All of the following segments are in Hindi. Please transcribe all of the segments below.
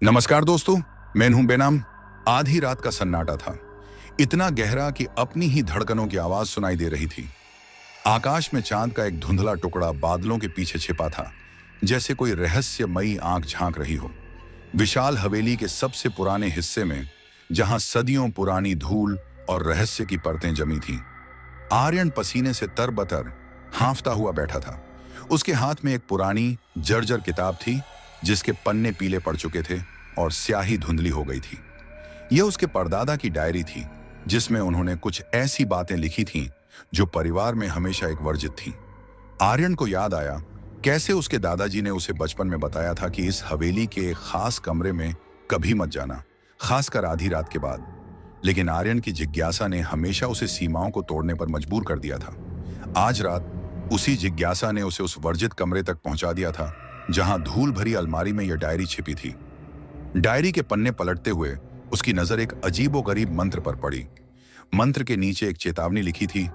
नमस्कार दोस्तों, मैं हूं बेनाम। आधी रात का सन्नाटा था, इतना गहरा कि अपनी ही धड़कनों की आवाज सुनाई दे रही थी। आकाश में चांद का एक धुंधला टुकड़ा बादलों के पीछे छिपा था, जैसे कोई रहस्यमयी आंख झांक रही हो। विशाल हवेली के सबसे पुराने हिस्से में, जहां सदियों पुरानी धूल और रहस्य की परतें जमी थीं, आर्यन पसीने से तरबतर हांफता हुआ बैठा था। उसके हाथ में एक पुरानी जर्जर किताब थी, जिसके पन्ने पीले पड़ चुके थे और स्याही धुंधली हो गई थी। यह उसके परदादा की डायरी थी, जिसमें उन्होंने कुछ ऐसी बातें लिखी थीं जो परिवार में हमेशा एक वर्जित थीं। आर्यन को याद आया कैसे उसके दादाजी ने उसे बचपन में बताया था कि इस हवेली के एक खास कमरे में कभी मत जाना, खासकर आधी रात के बाद। लेकिन आर्यन की जिज्ञासा ने हमेशा उसे सीमाओं को तोड़ने पर मजबूर कर दिया था। आज रात उसी जिज्ञासा ने उसे उस वर्जित कमरे तक पहुंचा दिया था, जहां धूल भरी अलमारी में यह डायरी छिपी थी। डायरी के पन्ने पलटते हुए उसकी नजर एक अजीबोगरीब मंत्र पर पड़ी। मंत्र के नीचे एक चेतावनी लिखी थी,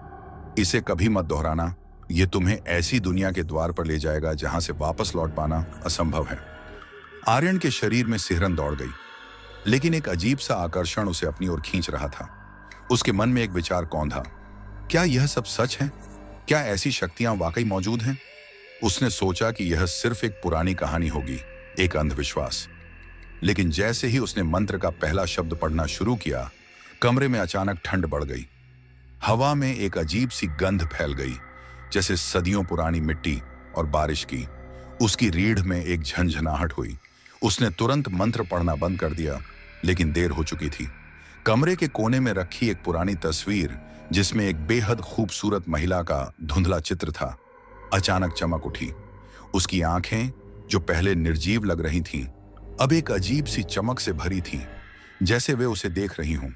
इसे कभी मत दोहराना, यह तुम्हें ऐसी दुनिया के द्वार पर ले जाएगा जहां से वापस लौट पाना असंभव है। आर्यन के शरीर में सिहरन दौड़ गई, लेकिन एक अजीब सा आकर्षण उसे अपनी ओर खींच रहा था। उसके मन में एक विचार कौंधा, क्या यह सब सच है? क्या ऐसी शक्तियां वाकई मौजूद हैं? उसने सोचा कि यह सिर्फ एक पुरानी कहानी होगी, एक अंधविश्वास। लेकिन जैसे ही उसने मंत्र का पहला शब्द पढ़ना शुरू किया, कमरे में अचानक ठंड बढ़ गई। हवा में एक अजीब सी गंध फैल गई, जैसे सदियों पुरानी मिट्टी और बारिश की। उसकी रीढ़ में एक झंझनाहट हुई। उसने तुरंत मंत्र पढ़ना बंद कर दिया, लेकिन देर हो चुकी थी। कमरे के कोने में रखी एक पुरानी तस्वीर, जिसमें एक बेहद खूबसूरत महिला का धुंधला चित्र था, अचानक चमक उठी। उसकी आंखें, जो पहले निर्जीव लग रही थीं, अब एक अजीब सी चमक से भरी थीं, जैसे वे उसे देख रही हों।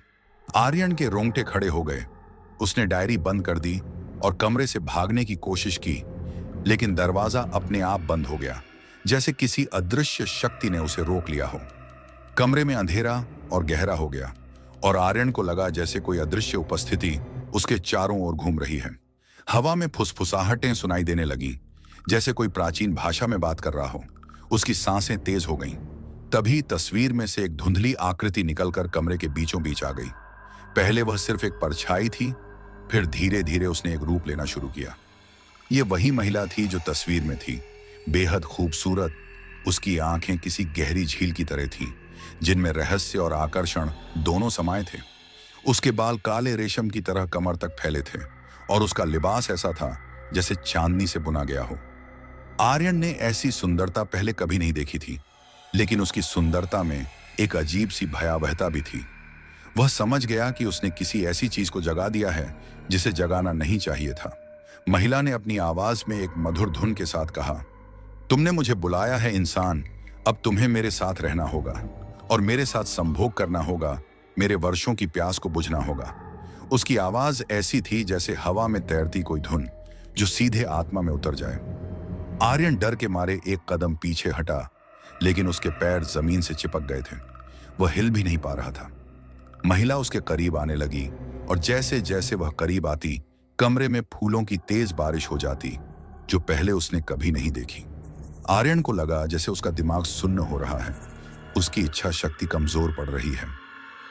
आर्यन के रोंगटे खड़े हो गए। उसने डायरी बंद कर दी और कमरे से भागने की कोशिश की, लेकिन दरवाजा अपने आप बंद हो गया, जैसे किसी अदृश्य शक्ति ने उसे रोक लिया हो। कमरे में अंधेरा और गहरा हो गया, और आर्यन को लगा जैसे कोई अदृश्य उपस्थिति उसके चारों ओर घूम रही है। हवा में फुसफुसाहटें सुनाई देने लगी, जैसे कोई प्राचीन भाषा में बात कर रहा हो। उसकी सांसें तेज हो गईं। तभी तस्वीर में से एक धुंधली आकृति निकलकर कमरे के बीचों बीच आ गई। पहले वह सिर्फ एक परछाई थी, फिर धीरे धीरे उसने एक रूप लेना शुरू किया। ये वही महिला थी जो तस्वीर में थी, बेहद खूबसूरत। उसकी आंखें किसी गहरी झील की तरह थीं, जिनमें रहस्य और आकर्षण दोनों समाये थे। उसके बाल काले रेशम की तरह कमर तक फैले थे, और उसका लिबास ऐसा था जैसे चांदनी से बुना गया हो। आर्यन ने ऐसी सुंदरता पहले कभी नहीं देखी थी, लेकिन उसकी सुंदरता में एक अजीब सी भयावहता भी थी। वह समझ गया कि उसने किसी ऐसी चीज को जगा दिया है जिसे जगाना नहीं चाहिए था। महिला ने अपनी आवाज में एक मधुर धुन के साथ कहा, तुमने मुझे बुलाया है इंसान, अब तुम्हें मेरे साथ रहना होगा और मेरे साथ संभोग करना होगा। मेरे वर्षों की प्यास को बुझना होगा। उसकी आवाज ऐसी थी जैसे हवा में तैरती कोई धुन, जो सीधे आत्मा में उतर जाए। आर्यन डर के मारे एक कदम पीछे हटा, लेकिन उसके पैर जमीन से चिपक गए थे। वह हिल भी नहीं पा रहा था। महिला उसके करीब आने लगी, और जैसे जैसे वह करीब आती, कमरे में फूलों की तेज बारिश हो जाती, जो पहले उसने कभी नहीं देखी। आर्यन को लगा जैसे उसका दिमाग सुन्न हो रहा है। उसकी इच्छा शक्ति कमजोर पड़ रही है।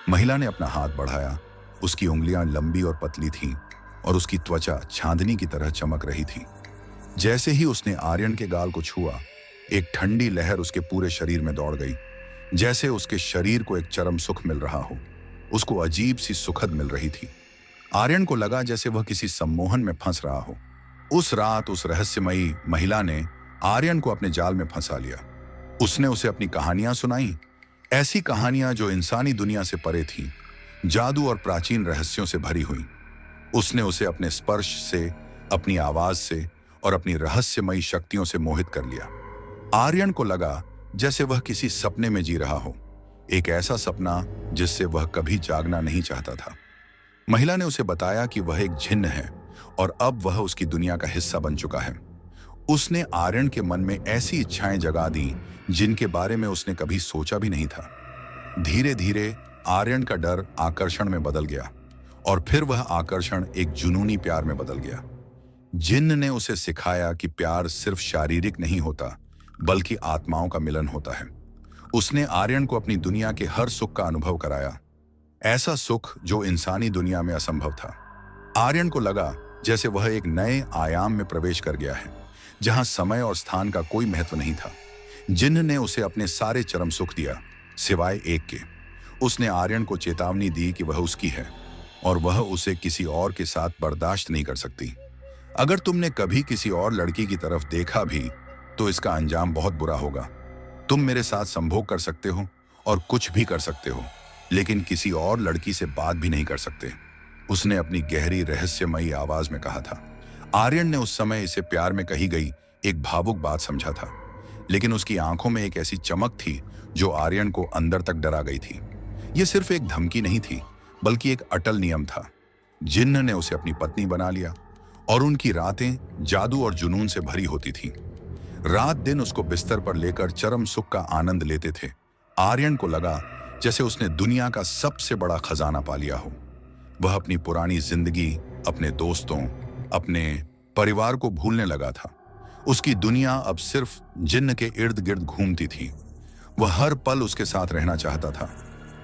महिला ने अपना हाथ बढ़ाया। उसकी उंगलियां लंबी और पतली थीं, और उसकी त्वचा चांदनी की तरह चमक रही थी। जैसे ही उसने आर्यन के गाल को छुआ, एक ठंडी लहर उसके पूरे शरीर में दौड़ गई, जैसे उसके शरीर को एक चरम सुख मिल रहा हो। उसको अजीब सी सुखद मिल रही थी। आर्यन को लगा जैसे वह किसी सम्मोहन में फंस रहा हो। उस रात उस रहस्यमयी महिला ने आर्यन को अपने जाल में फंसा लिया। उसने उसे अपनी कहानियां सुनाई, ऐसी कहानियां जो इंसानी दुनिया से परे थीं, जादू और प्राचीन रहस्यों से भरी हुई। उसने उसे अपने स्पर्श से, अपनी आवाज से और अपनी रहस्यमयी शक्तियों से मोहित कर लिया। आर्यन को लगा जैसे वह किसी सपने में जी रहा हो, एक ऐसा सपना जिससे वह कभी जागना नहीं चाहता था। महिला ने उसे बताया कि वह एक जिन्न है, और अब वह उसकी दुनिया का हिस्सा बन चुका है। उसने आर्यन के मन में ऐसी इच्छाएं जगा दी जिनके बारे में उसने कभी सोचा भी नहीं था। धीरे धीरे आर्यन का डर आकर्षण में बदल गया, और फिर वह आकर्षण एक जुनूनी प्यार में बदल गया। जिन्न ने उसे सिखाया कि प्यार सिर्फ शारीरिक नहीं होता, बल्कि आत्माओं का मिलन होता है। उसने आर्यन को अपनी दुनिया के हर सुख का अनुभव कराया, ऐसा सुख जो इंसानी दुनिया में असंभव था। आर्यन को लगा जैसे वह एक नए आयाम में प्रवेश कर गया है, जहां समय और स्थान का कोई महत्व नहीं था। जिन्न ने उसे अपने सारे चरम सुख दिया, सिवाय एक के। उसने आर्यन को चेतावनी दी कि वह उसकी है और वह उसे किसी और के साथ बर्दाश्त नहीं कर सकती। अगर तुमने कभी किसी और लड़की की तरफ देखा भी तो इसका अंजाम बहुत बुरा होगा। तुम मेरे साथ संभोग कर सकते हो और कुछ भी कर सकते हो, लेकिन किसी और लड़की से बात भी नहीं कर सकते, उसने अपनी गहरी रहस्यमयी आवाज में कहा था। आर्यन ने उस समय इसे प्यार में कही गई एक भावुक बात समझा था, लेकिन उसकी आंखों में एक ऐसी चमक थी जो आर्यन को अंदर तक डरा गई थी। यह सिर्फ एक धमकी नहीं थी, बल्कि एक अटल नियम था। जिन्न ने उसे अपनी पत्नी बना लिया और उनकी रातें जादू और जुनून से भरी होती थीं। रात दिन उसको बिस्तर पर लेकर चरम सुख का आनंद लेते थे। आर्यन को लगा जैसे उसने दुनिया का सबसे बड़ा खजाना पा लिया हो। वह अपनी पुरानी जिंदगी, अपने दोस्तों, अपने परिवार को भूलने लगा था। उसकी दुनिया अब सिर्फ जिन्न के इर्द गिर्द घूमती थी। वह हर पल उसके साथ रहना चाहता था,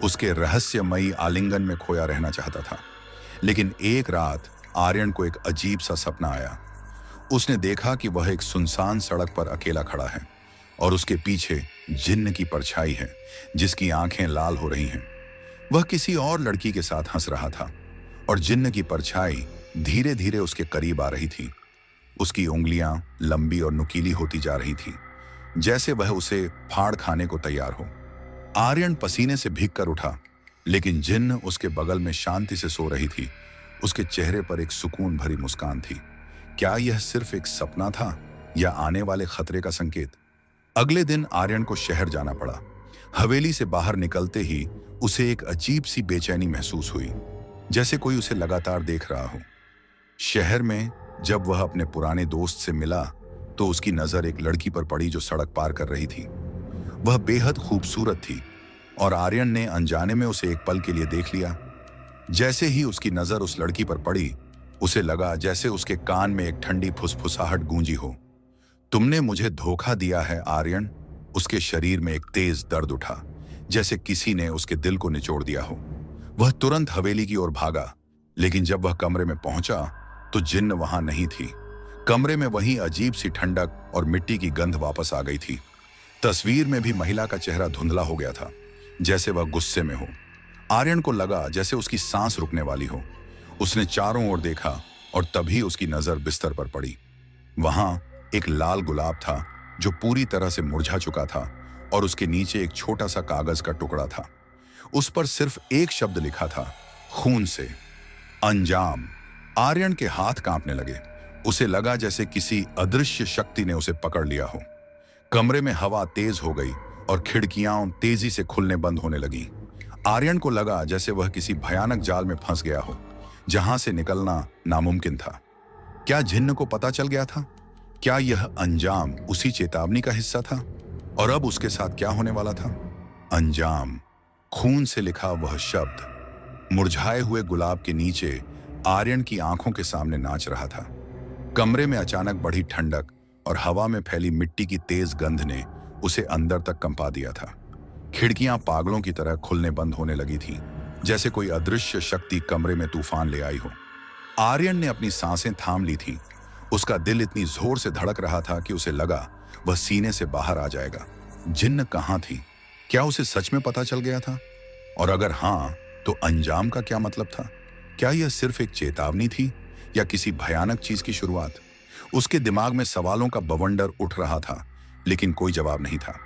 उसके रहस्यमयी आलिंगन में खोया रहना चाहता था। लेकिन एक रात आर्यन को एक अजीब सा सपना आया। उसने देखा कि वह एक सुनसान सड़क पर अकेला खड़ा है और उसके पीछे जिन्न की परछाई है, जिसकी आंखें लाल हो रही हैं। वह किसी और लड़की के साथ हंस रहा था और जिन्न की परछाई धीरे धीरे उसके करीब आ रही थी। उसकी उंगलियां लंबी और नुकीली होती जा रही थीं, जैसे वह उसे फाड़ खाने को तैयार हो। आर्यन पसीने से भीग कर उठा, लेकिन जिन्न उसके बगल में शांति से सो रही थी। उसके चेहरे पर एक सुकून भरी मुस्कान थी। क्या यह सिर्फ एक सपना था या आने वाले खतरे का संकेत? अगले दिन आर्यन को शहर जाना पड़ा। हवेली से बाहर निकलते ही उसे एक अजीब सी बेचैनी महसूस हुई, जैसे कोई उसे लगातार देख रहा हो। शहर में जब वह अपने पुराने दोस्त से मिला तो उसकी नजर एक लड़की पर पड़ी जो सड़क पार कर रही थी। वह बेहद खूबसूरत थी और आर्यन ने अनजाने में उसे एक पल के लिए देख लिया। जैसे ही उसकी नजर उस लड़की पर पड़ी, उसे लगा जैसे उसके कान में एक ठंडी फुसफुसाहट गूंजी हो। तुमने मुझे धोखा दिया है आर्यन। उसके शरीर में एक तेज दर्द उठा, जैसे किसी ने उसके दिल को निचोड़ दिया हो। वह तुरंत हवेली की ओर भागा, लेकिन जब वह कमरे में पहुंचा तो जिन्न वहां नहीं थी। कमरे में वही अजीब सी ठंडक और मिट्टी की गंध वापस आ गई थी। तस्वीर में भी महिला का चेहरा धुंधला हो गया था, जैसे वह गुस्से में हो। आर्यन को लगा जैसे उसकी सांस रुकने वाली हो। उसने चारों ओर देखा और तभी उसकी नजर बिस्तर पर पड़ी। वहां एक लाल गुलाब था जो पूरी तरह से मुरझा चुका था और उसके नीचे एक छोटा सा कागज का टुकड़ा था। उस पर सिर्फ एक शब्द लिखा था, खून से अंजाम। आर्यन के हाथ कांपने लगे। उसे लगा जैसे किसी अदृश्य शक्ति ने उसे पकड़ लिया हो। कमरे में हवा तेज हो गई और खिड़कियां तेजी से खुलने बंद होने लगी। आर्यन को लगा जैसे वह किसी भयानक जाल में फंस गया हो, जहां से निकलना नामुमकिन था। क्या जिन्न को पता चल गया था? क्या यह अंजाम उसी चेतावनी का हिस्सा था? और अब उसके साथ क्या होने वाला था? अंजाम, खून से लिखा वह शब्द मुरझाए हुए गुलाब के नीचे आर्यन की आंखों के सामने नाच रहा था। कमरे में अचानक बढ़ी ठंडक और हवा में फैली मिट्टी की तेज गंध ने उसे अंदर तक कंपा दिया था। खिड़कियां पागलों की तरह खुलने बंद होने लगी थीं, जैसे कोई अदृश्य शक्ति कमरे में तूफान ले आई हो। आर्यन ने अपनी सांसें थाम ली थीं। उसका दिल इतनी जोर से धड़क रहा था कि उसे लगा वह सीने से बाहर आ जाएगा। जिन्न कहाँ थी? क्या उसे सच में पता चल गया था? और अगर हाँ, तो अंजाम का क्या मतलब था? क्या यह सिर्फ एक चेतावनी थी या किसी भयानक चीज की शुरुआत? उसके दिमाग में सवालों का बवंडर उठ रहा था, लेकिन कोई जवाब नहीं था।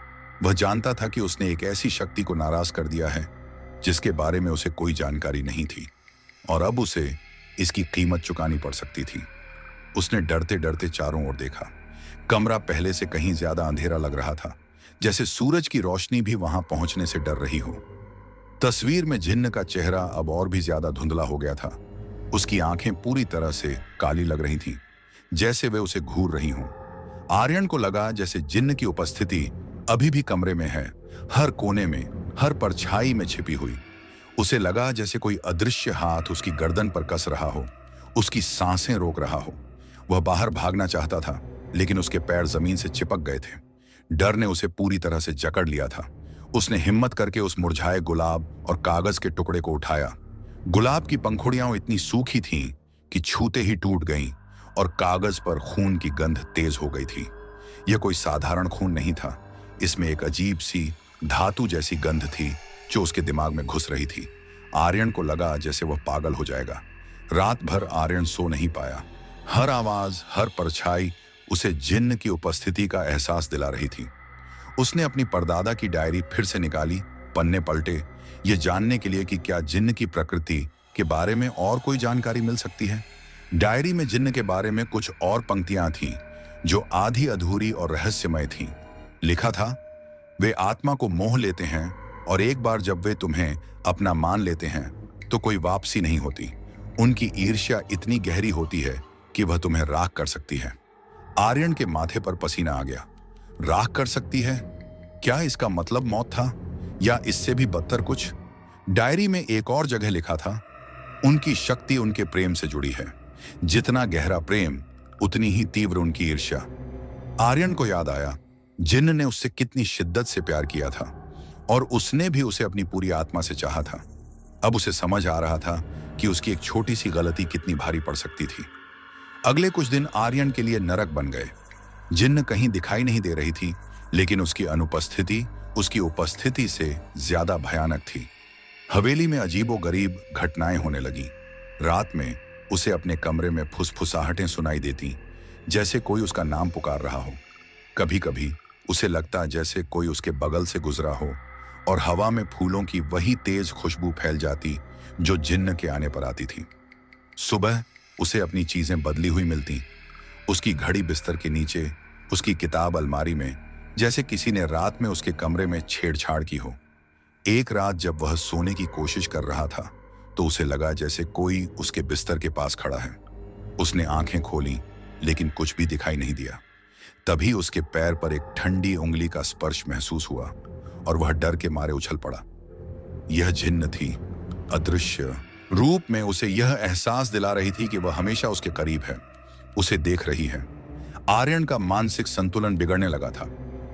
वह जानता था कि उसने एक ऐसी शक्ति को नाराज कर दिया है जिसके बारे में उसे कोई जानकारी नहीं थी, और अब उसे इसकी कीमत चुकानी पड़ सकती थी। उसने डरते डरते चारों ओर देखा। कमरा पहले से कहीं ज्यादा अंधेरा लग रहा था, जैसे सूरज की रोशनी भी वहां पहुंचने से डर रही हो। तस्वीर में जिन्न का चेहरा अब और भी ज्यादा धुंधला हो गया था। उसकी आंखें पूरी तरह से काली लग रही थीं, जैसे वे उसे घूर रही हों। आर्यन को लगा जैसे जिन्न की उपस्थिति अभी भी कमरे में है, हर कोने में, हर परछाई में छिपी हुई। उसे लगा जैसे कोई अदृश्य हाथ उसकी गर्दन पर कस रहा हो, उसकी सांसें रोक रहा हो। वह बाहर भागना चाहता था, लेकिन उसके पैर जमीन से चिपक गए थे। डर ने उसे पूरी तरह से जकड़ लिया था। उसने हिम्मत करके उस मुरझाए गुलाब और कागज के टुकड़े को उठाया। गुलाब की पंखुड़ियां इतनी सूखी थीं कि छूते ही टूट गईं और कागज पर खून की गंध तेज हो गई थी। यह कोई साधारण खून नहीं था, इसमें एक अजीब सी धातु जैसी गंध थी जो उसके दिमाग में घुस रही थी। आर्यन को लगा जैसे वह पागल हो जाएगा। रात भर आर्यन सो नहीं पाया। हर आवाज, हर परछाई उसे जिन्न की उपस्थिति का एहसास दिला रही थी। उसने अपनी परदादा की डायरी फिर से निकाली, पन्ने पलटे, ये जानने के लिए कि क्या जिन्न की प्रकृति के बारे में और कोई जानकारी मिल सकती है। डायरी में जिन्न के बारे में कुछ और पंक्तियां थीं जो आधी अधूरी और रहस्यमय थीं। लिखा था, वे आत्मा को मोह लेते हैं और एक बार जब वे तुम्हें अपना मान लेते हैं तो कोई वापसी नहीं होती। उनकी ईर्ष्या इतनी गहरी होती है कि वह तुम्हें राख कर सकती है। आर्यन के माथे पर पसीना आ गया। राख कर सकती है? क्या इसका मतलब मौत था या इससे भी बदतर कुछ? डायरी में एक और जगह लिखा था, उनकी शक्ति उनके प्रेम से जुड़ी है। जितना गहरा प्रेम उतनी ही तीव्र उनकी ईर्ष्या। आर्यन को याद आया जिन्न ने उससे कितनी शिद्दत से प्यार किया था और उसने भी उसे अपनी पूरी आत्मा से चाहा था। अब उसे समझ आ रहा था कि उसकी एक छोटी सी गलती कितनी भारी पड़ सकती थी। अगले कुछ दिन आर्यन के लिए नरक बन गए। जिन्न कहीं दिखाई नहीं दे रही थी, लेकिन उसकी अनुपस्थिति उसकी उपस्थिति से ज्यादा भयानक थी। हवेली में अजीबोगरीब घटनाएं होने लगी। रात में उसे अपने कमरे में फुसफुसाहटें सुनाई देती, जैसे कोई उसका नाम पुकार रहा हो। कभी कभी उसे लगता जैसे कोई उसके बगल से गुजरा हो और हवा में फूलों की वही तेज खुशबू फैल जाती जो जिन्न के आने पर आती थी। सुबह उसे अपनी चीजें बदली हुई मिलती, उसकी घड़ी बिस्तर के नीचे, उसकी किताब अलमारी में, जैसे किसी ने रात में उसके कमरे में छेड़छाड़ की हो। एक रात जब वह सोने की कोशिश कर रहा था तो उसे लगा जैसे कोई उसके बिस्तर के पास खड़ा है। उसने आंखें खोलीं, लेकिन कुछ भी दिखाई नहीं दिया। तभी उसके पैर पर एक ठंडी उंगली का स्पर्श महसूस हुआ और वह डर के मारे उछल पड़ा। यह जिन्न थी। अदृश्य रूप में उसे यह एहसास दिला रही थी कि वह हमेशा उसके करीब है, उसे देख रही है। आर्यन का मानसिक संतुलन बिगड़ने लगा था।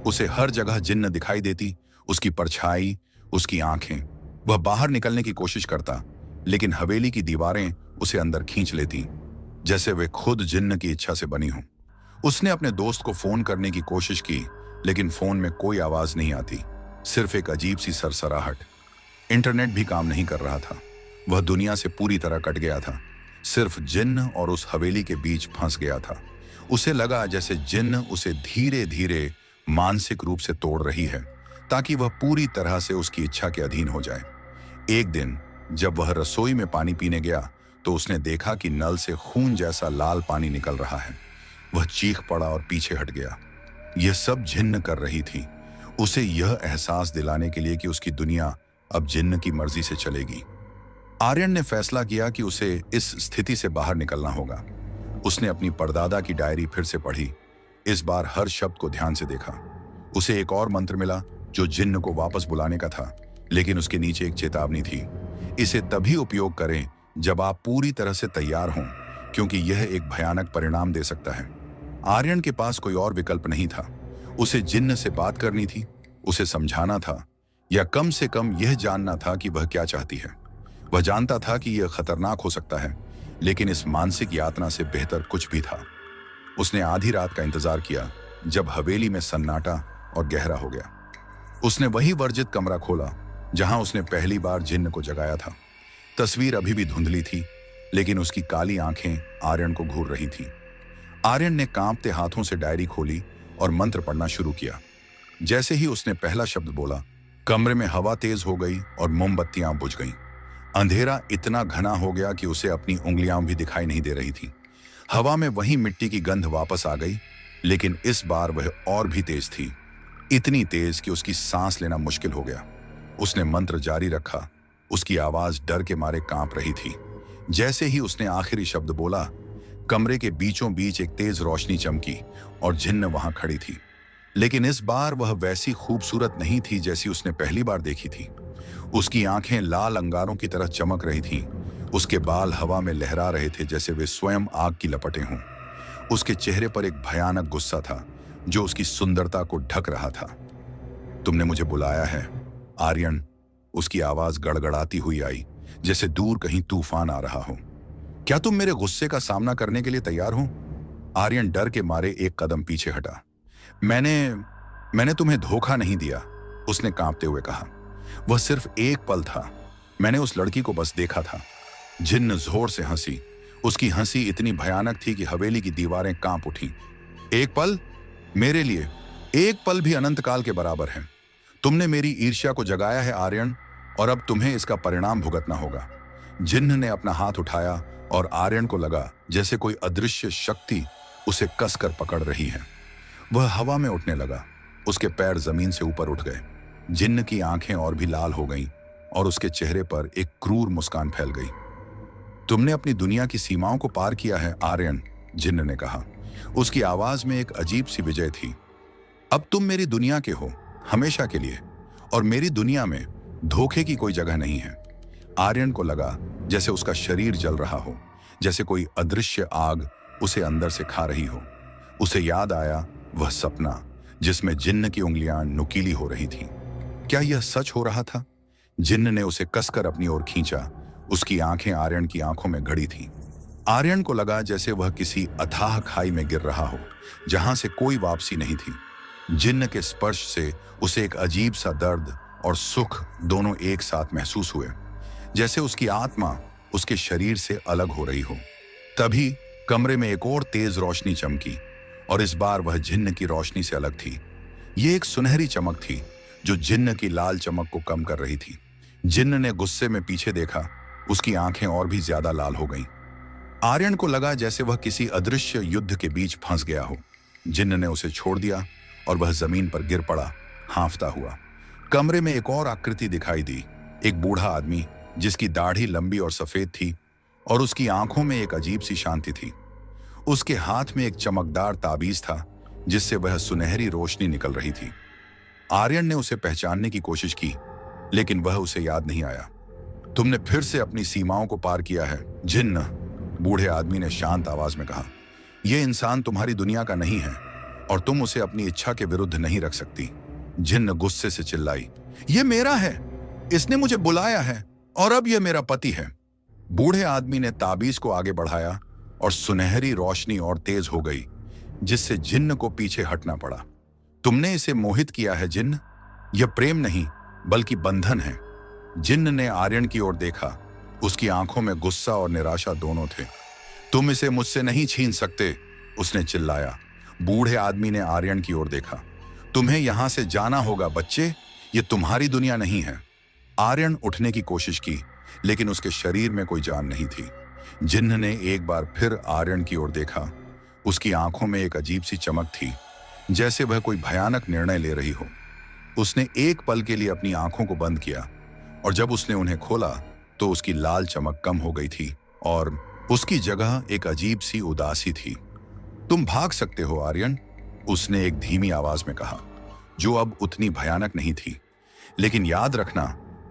उसे हर जगह जिन्न दिखाई देती, उसकी परछाई, उसकी आंखें। वह बाहर निकलने की कोशिश करता, लेकिन हवेली की दीवारें उसे अंदर खींच लेती, जैसे वे खुद जिन्न की इच्छा से बनी हों। उसने अपने दोस्त को फोन करने की कोशिश की, लेकिन फोन में कोई आवाज नहीं आती, सिर्फ एक अजीब सी सरसराहट। इंटरनेट भी काम नहीं कर रहा था। वह दुनिया से पूरी तरह कट गया था, सिर्फ जिन्न और उस हवेली के बीच फंस गया था। उसे लगा जैसे जिन्न उसे धीरे धीरे मानसिक रूप से तोड़ रही है, ताकि वह पूरी तरह से उसकी इच्छा के अधीन हो जाए। एक दिन जब वह रसोई में पानी पीने गया तो उसने देखा कि नल से खून जैसा लाल पानी निकल रहा है। वह चीख पड़ा और पीछे हट गया। यह सब जिन्न कर रही थी, उसे यह एहसास दिलाने के लिए कि उसकी दुनिया अब जिन्न की मर्जी से चलेगी। आर्यन ने फैसला किया कि उसे इस स्थिति से बाहर निकलना होगा। उसने अपनी परदादा की डायरी फिर से पढ़ी, इस बार हर शब्द को ध्यान से देखा। उसे एक और मंत्र मिला जो जिन्न को वापस बुलाने का था, लेकिन उसके नीचे एक चेतावनी थी, इसे तभी उपयोग करें जब आप पूरी तरह से तैयार हों, क्योंकि यह एक भयानक परिणाम दे सकता है। आर्यन के पास कोई और विकल्प नहीं था। उसे जिन्न से बात करनी थी, उसे समझाना था, या कम से कम यह जानना था कि वह क्या चाहती है। वह जानता था कि यह खतरनाक हो सकता है, लेकिन इस मानसिक यातना से बेहतर कुछ भी था। उसने आधी रात का इंतजार किया, जब हवेली में सन्नाटा और गहरा हो गया। उसने वही वर्जित कमरा खोला जहां उसने पहली बार जिन्न को जगाया था। तस्वीर अभी भी धुंधली थी, लेकिन उसकी काली आंखें आर्यन को घूर रही थीं। आर्यन ने कांपते हाथों से डायरी खोली और मंत्र पढ़ना शुरू किया। जैसे ही उसने पहला शब्द बोला, कमरे में हवा तेज हो गई और मोमबत्तियां बुझ गईं। अंधेरा इतना घना हो गया कि उसे अपनी उंगलियां भी दिखाई नहीं दे रही थी। हवा में वही मिट्टी की गंध वापस आ गई, लेकिन इस बार वह और भी तेज थी, इतनी तेज कि उसकी सांस लेना मुश्किल हो गया। उसने मंत्र जारी रखा, उसकी आवाज डर के मारे कांप रही थी। जैसे ही उसने आखिरी शब्द बोला, कमरे के बीचों बीच एक तेज रोशनी चमकी और जिन्न वहां खड़ी थी। लेकिन इस बार वह वैसी खूबसूरत नहीं थी जैसी उसने पहली बार देखी थी। उसकी आंखें लाल अंगारों की तरह चमक रही थीं। उसके बाल हवा में लहरा रहे थे जैसे वे स्वयं आग की लपटें हों। उसके चेहरे पर एक भयानक गुस्सा था जो उसकी सुंदरता को ढक रहा था। तुमने मुझे बुलाया है, आर्यन, उसकी आवाज गड़गड़ाती हुई आई, जैसे दूर कहीं तूफान आ रहा हो। क्या तुम मेरे गुस्से का सामना करने के लिए तैयार हो? आर्यन डर के मारे एक कदम पीछे हटा। मैंने मैंने तुम्हें धोखा नहीं दिया, उसने कांपते हुए कहा। वह सिर्फ एक पल था। मैंने उस लड़की को बस देखा था। जिन्न जोर से हंसी। उसकी हंसी इतनी भयानक थी कि हवेली की दीवारें कांप उठीं। एक पल? मेरे लिए एक पल भी अनंत काल के बराबर है। तुमने मेरी ईर्ष्या को जगाया है आर्यन, और अब तुम्हें इसका परिणाम भुगतना होगा। जिन्न ने अपना हाथ उठाया और आर्यन को लगा जैसे कोई अदृश्य शक्ति उसे कसकर पकड़ रही है। वह हवा में उठने लगा। उसके पैर जमीन से ऊपर उठ गए। जिन्न की आंखें और भी लाल हो गईं और उसके चेहरे पर एक क्रूर मुस्कान फैल गई। तुमने अपनी दुनिया की सीमाओं को पार किया है आर्यन, जिन्न ने कहा। उसकी आवाज में एक अजीब सी विजय थी। अब तुम मेरी दुनिया के हो, हमेशा के लिए, और मेरी दुनिया में धोखे की कोई जगह नहीं है। आर्यन को लगा जैसे उसका शरीर जल रहा हो, जैसे कोई अदृश्य आग उसे अंदर से खा रही हो। उसे याद आया वह सपना जिसमें जिन्न की उंगलियां नुकीली हो रही थीं। क्या यह सच हो रहा था? जिन्न ने उसे कसकर अपनी ओर खींचा। उसकी आंखें आर्यन की आंखों में गड़ी थीं। आर्यन को लगा जैसे वह किसी अथाह खाई में गिर रहा हो, जहां से कोई वापसी नहीं थी। जिन्न के स्पर्श से उसे एक अजीब सा दर्द और सुख दोनों एक साथ महसूस हुए, जैसे उसकी आत्मा उसके शरीर से अलग हो रही हो। तभी कमरे में एक और तेज रोशनी चमकी, और इस बार वह जिन्न की रोशनी से अलग थी। ये एक सुनहरी चमक थी जो जिन्न की लाल चमक को कम कर रही थी। जिन्न ने गुस्से में पीछे देखा। उसकी आंखें और भी ज्यादा लाल हो गईं। आर्यन को लगा जैसे वह किसी अदृश्य युद्ध के बीच फंस गया हो। जिन्न ने उसे छोड़ दिया और वह जमीन पर गिर पड़ा, हांफता हुआ। कमरे में एक और आकृति दिखाई दी, एक बूढ़ा आदमी जिसकी दाढ़ी लंबी और सफेद थी और उसकी आंखों में एक अजीब सी शांति थी। उसके हाथ में एक चमकदार ताबीज था जिससे वह सुनहरी रोशनी निकल रही थी। आर्यन ने उसे पहचानने की कोशिश की, लेकिन वह उसे याद नहीं आया। तुमने फिर से अपनी सीमाओं को पार किया है, जिन्न, बूढ़े आदमी ने शांत आवाज में कहा। यह इंसान तुम्हारी दुनिया का नहीं है और तुम उसे अपनी इच्छा के विरुद्ध नहीं रख सकती। जिन्न गुस्से से चिल्लाई, यह मेरा है, इसने मुझे बुलाया है और अब यह मेरा पति है। बूढ़े आदमी ने ताबीज को आगे बढ़ाया और सुनहरी रोशनी और तेज हो गई, जिससे जिन्न को पीछे हटना पड़ा। तुमने इसे मोहित किया है जिन्न, यह प्रेम नहीं बल्कि बंधन है। जिन्न ने आर्यन की ओर देखा। उसकी आंखों में गुस्सा और निराशा दोनों थे। तुम इसे मुझसे नहीं छीन सकते, उसने चिल्लाया। बूढ़े आदमी ने आर्यन की ओर देखा। तुम्हें यहां से जाना होगा बच्चे, ये तुम्हारी दुनिया नहीं है। आर्यन उठने की कोशिश की, लेकिन उसके शरीर में कोई जान नहीं थी। जिन्न ने एक बार फिर आर्यन की ओर देखा। उसकी आंखों में एक अजीब सी चमक थी, जैसे वह कोई भयानक निर्णय ले रही हो। उसने एक पल के लिए अपनी आंखों को बंद किया, और जब उसने उन्हें खोला तो उसकी लाल चमक कम हो गई थी और उसकी जगह एक अजीब सी उदासी थी। तुम भाग सकते हो आर्यन, उसने एक धीमी आवाज में कहा, जो अब उतनी भयानक नहीं थी। लेकिन याद रखना,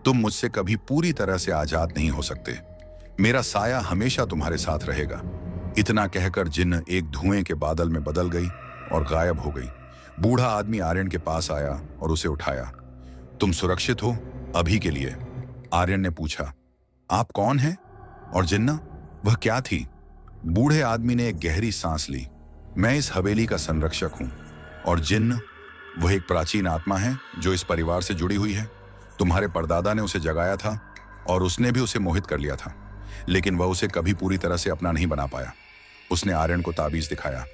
तुम मुझसे कभी पूरी तरह से आजाद नहीं हो सकते। मेरा साया हमेशा तुम्हारे साथ रहेगा। इतना कहकर जिन्न एक धुएं के बादल में बदल गई और गायब हो गई। बूढ़ा आदमी आर्यन के पास आया और उसे उठाया। तुम सुरक्षित हो अभी के लिए? आर्यन ने पूछा। आप कौन हैं? और जिन्ना, वह क्या थी? बूढ़े आदमी ने एक गहरी सांस ली। मैं इस हवेली का संरक्षक हूं, और जिन्न, वह एक प्राचीन आत्मा है जो इस परिवार से जुड़ी हुई है। तुम्हारे परदादा ने उसे जगाया था और उसने भी उसे मोहित कर लिया था, लेकिन वह उसे कभी पूरी तरह से अपना नहीं बना पाया। उसने आर्यन को ताबीज दिखाया।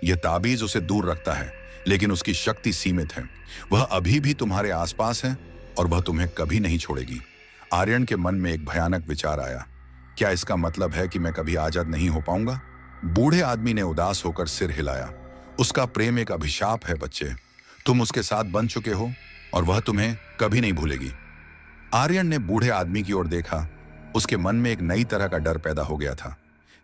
यह ताबीज उसे दूर रखता है, लेकिन उसकी शक्ति सीमित है। वह अभी भी तुम्हारे आसपास है और वह तुम्हें कभी नहीं छोड़ेगी। आर्यन के मन में एक भयानक विचार आया। क्या इसका मतलब है कि मैं कभी आजाद नहीं हो पाऊंगा? बूढ़े आदमी ने उदास होकर सिर हिलाया। उसका प्रेम एक अभिशाप है बच्चे। तुम उसके साथ बन चुके हो और वह तुम्हें कभी नहीं भूलेगी। आर्यन ने बूढ़े आदमी की ओर देखा। उसके मन में एक नई तरह का डर पैदा हो गया था।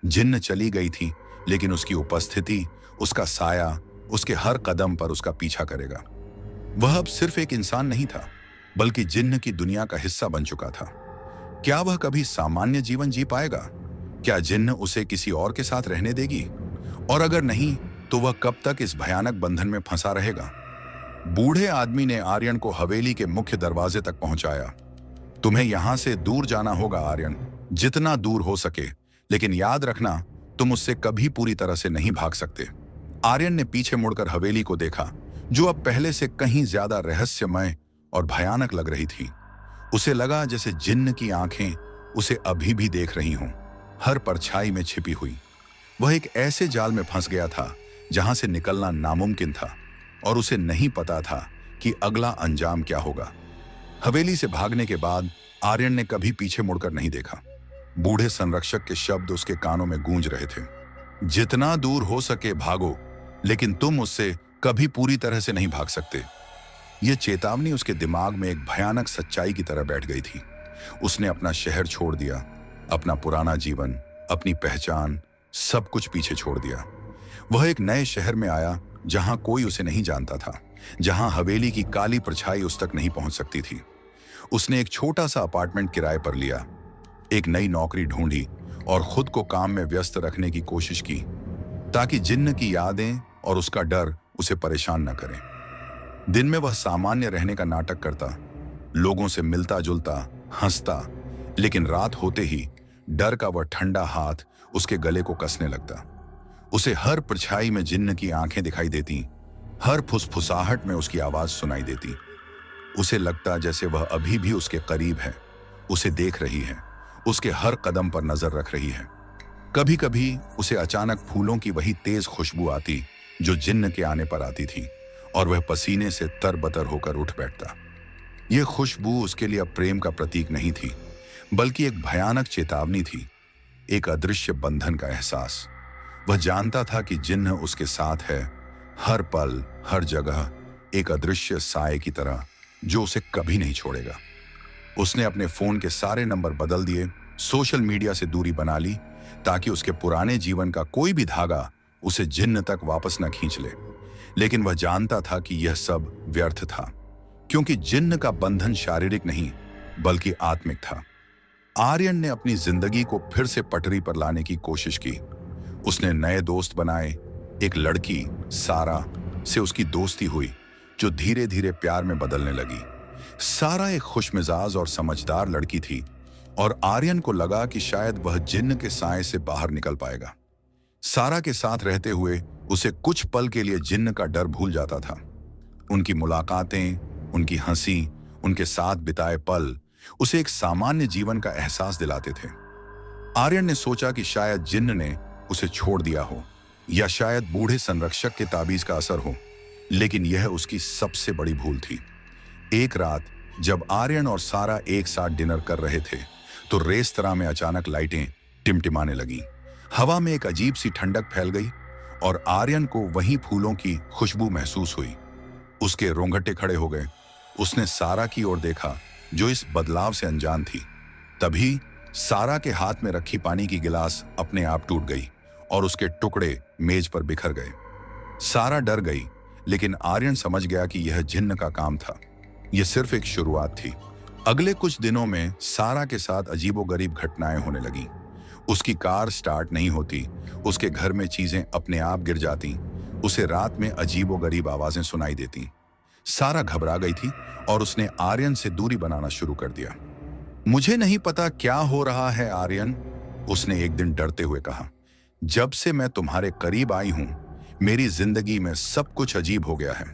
जिन्न चली गई थी, लेकिन उसकी उपस्थिति, उसका साया, उसके हर कदम पर उसका पीछा करेगा। वह अब सिर्फ एक इंसान नहीं था, बल्कि जिन्न की दुनिया का हिस्सा बन चुका था। क्या वह कभी सामान्य जीवन जी पाएगा? क्या जिन्न उसे किसी और के साथ रहने देगी? और अगर नहीं, तो वह कब तक इस भयानक बंधन में फंसा रहेगा? बूढ़े आदमी ने आर्यन को हवेली के मुख्य दरवाजे तक पहुंचाया। तुम्हें यहां से दूर जाना होगा आर्यन, जितना दूर हो सके, लेकिन याद रखना तुम उससे कभी पूरी तरह से नहीं भाग सकते। आर्यन ने पीछे मुड़कर हवेली को देखा, जो अब पहले से कहीं ज्यादा रहस्यमय और भयानक लग रही थी। उसे लगा जैसे जिन्न की आंखें उसे अभी भी देख रही हों, हर परछाई में छिपी हुई। वह एक ऐसे जाल में फंस गया था जहां से निकलना नामुमकिन था, और उसे नहीं पता था कि अगला अंजाम क्या होगा। हवेली से भागने के बाद आर्यन ने कभी पीछे मुड़कर नहीं देखा। बूढ़े संरक्षक के शब्द उसके कानों में गूंज रहे थे, जितना दूर हो सके भागो, लेकिन तुम उससे कभी पूरी तरह से नहीं भाग सकते। यह चेतावनी उसके दिमाग में एक भयानक सच्चाई की तरह बैठ गई थी। उसने अपना शहर छोड़ दिया, अपना पुराना जीवन, अपनी पहचान, सब कुछ पीछे छोड़ दिया। वह एक नए शहर में आया जहां कोई उसे नहीं जानता था, जहां हवेली की काली परछाई उस तक नहीं पहुंच सकती थी। उसने एक छोटा सा अपार्टमेंट किराए पर लिया, एक नई नौकरी ढूंढी और खुद को काम में व्यस्त रखने की कोशिश की, ताकि जिन्न की यादें और उसका डर उसे परेशान न करें। दिन में वह सामान्य रहने का नाटक करता, लोगों से मिलता जुलता, हंसता, लेकिन रात होते ही डर का वह ठंडा हाथ उसके गले को कसने लगता। उसे हर परछाई में जिन्न की आंखें दिखाई देती, हर फुसफुसाहट में उसकी आवाज सुनाई देती। उसे लगता जैसे वह अभी भी उसके करीब है, उसे देख रही है, उसके हर कदम पर नजर रख रही है। कभी कभी उसे अचानक फूलों की वही तेज खुशबू आती जो जिन्न के आने पर आती थी, और वह पसीने से तरबतर होकर उठ बैठता। यह खुशबू उसके लिए अब प्रेम का प्रतीक नहीं थी, बल्कि एक भयानक चेतावनी थी, एक अदृश्य बंधन का एहसास। वह जानता था कि जिन्न उसके साथ है, हर पल, हर जगह, एक अदृश्य साए की तरह जो उसे कभी नहीं छोड़ेगा। उसने अपने फोन के सारे नंबर बदल दिए, सोशल मीडिया से दूरी बना ली, ताकि उसके पुराने जीवन का कोई भी धागा उसे जिन्न तक वापस न खींच ले। लेकिन वह जानता था कि यह सब व्यर्थ था, क्योंकि जिन्न का बंधन शारीरिक नहीं बल्कि आत्मिक था। आर्यन ने अपनी जिंदगी को फिर से पटरी पर लाने की कोशिश की। उसने नए दोस्त बनाए। एक लड़की सारा से उसकी दोस्ती हुई, जो धीरे धीरे प्यार में बदलने लगी। सारा एक खुशमिजाज और समझदार लड़की थी, और आर्यन को लगा कि शायद वह जिन्न के साए से बाहर निकल पाएगा। सारा के साथ रहते हुए उसे कुछ पल के लिए जिन्न का डर भूल जाता था। उनकी मुलाकातें, उनकी हंसी, उनके साथ बिताए पल उसे एक सामान्य जीवन का एहसास दिलाते थे। आर्यन ने सोचा कि शायद जिन्न ने उसे छोड़ दिया हो, या शायद बूढ़े संरक्षक के ताबीज का असर हो, लेकिन यह उसकी सबसे बड़ी भूल थी। एक रात जब आर्यन और सारा एक साथ डिनर कर रहे थे, तो रेस्तरां में अचानक लाइटें टिमटिमाने लगीं। हवा में एक अजीब सी ठंडक फैल गई, और आर्यन को वहीं फूलों की खुशबू महसूस हुई। उसके रोंगटे खड़े हो गए। उसने सारा की ओर देखा, जो इस बदलाव से अनजान थी। तभी सारा के हाथ में रखी पानी की गिलास अपने आप टूट गई, और उसके टुकड़े मेज पर बिखर गए। सारा डर गई, लेकिन आर्यन समझ गया कि यह जिन्न का काम था। यह सिर्फ एक शुरुआत थी। अगले कुछ दिनों में सारा के साथ अजीबोगरीब घटनाएं होने लगीं। उसकी कार स्टार्ट नहीं होती, उसके घर में चीजें अपने आप गिर जाती, उसे रात में अजीबोगरीब आवाजें सुनाई देती। सारा घबरा गई थी, और उसने आर्यन से दूरी बनाना शुरू कर दिया। मुझे नहीं पता क्या हो रहा है आर्यन, उसने एक दिन डरते हुए कहा। जब से मैं तुम्हारे करीब आई हूं, मेरी जिंदगी में सब कुछ अजीब हो गया है।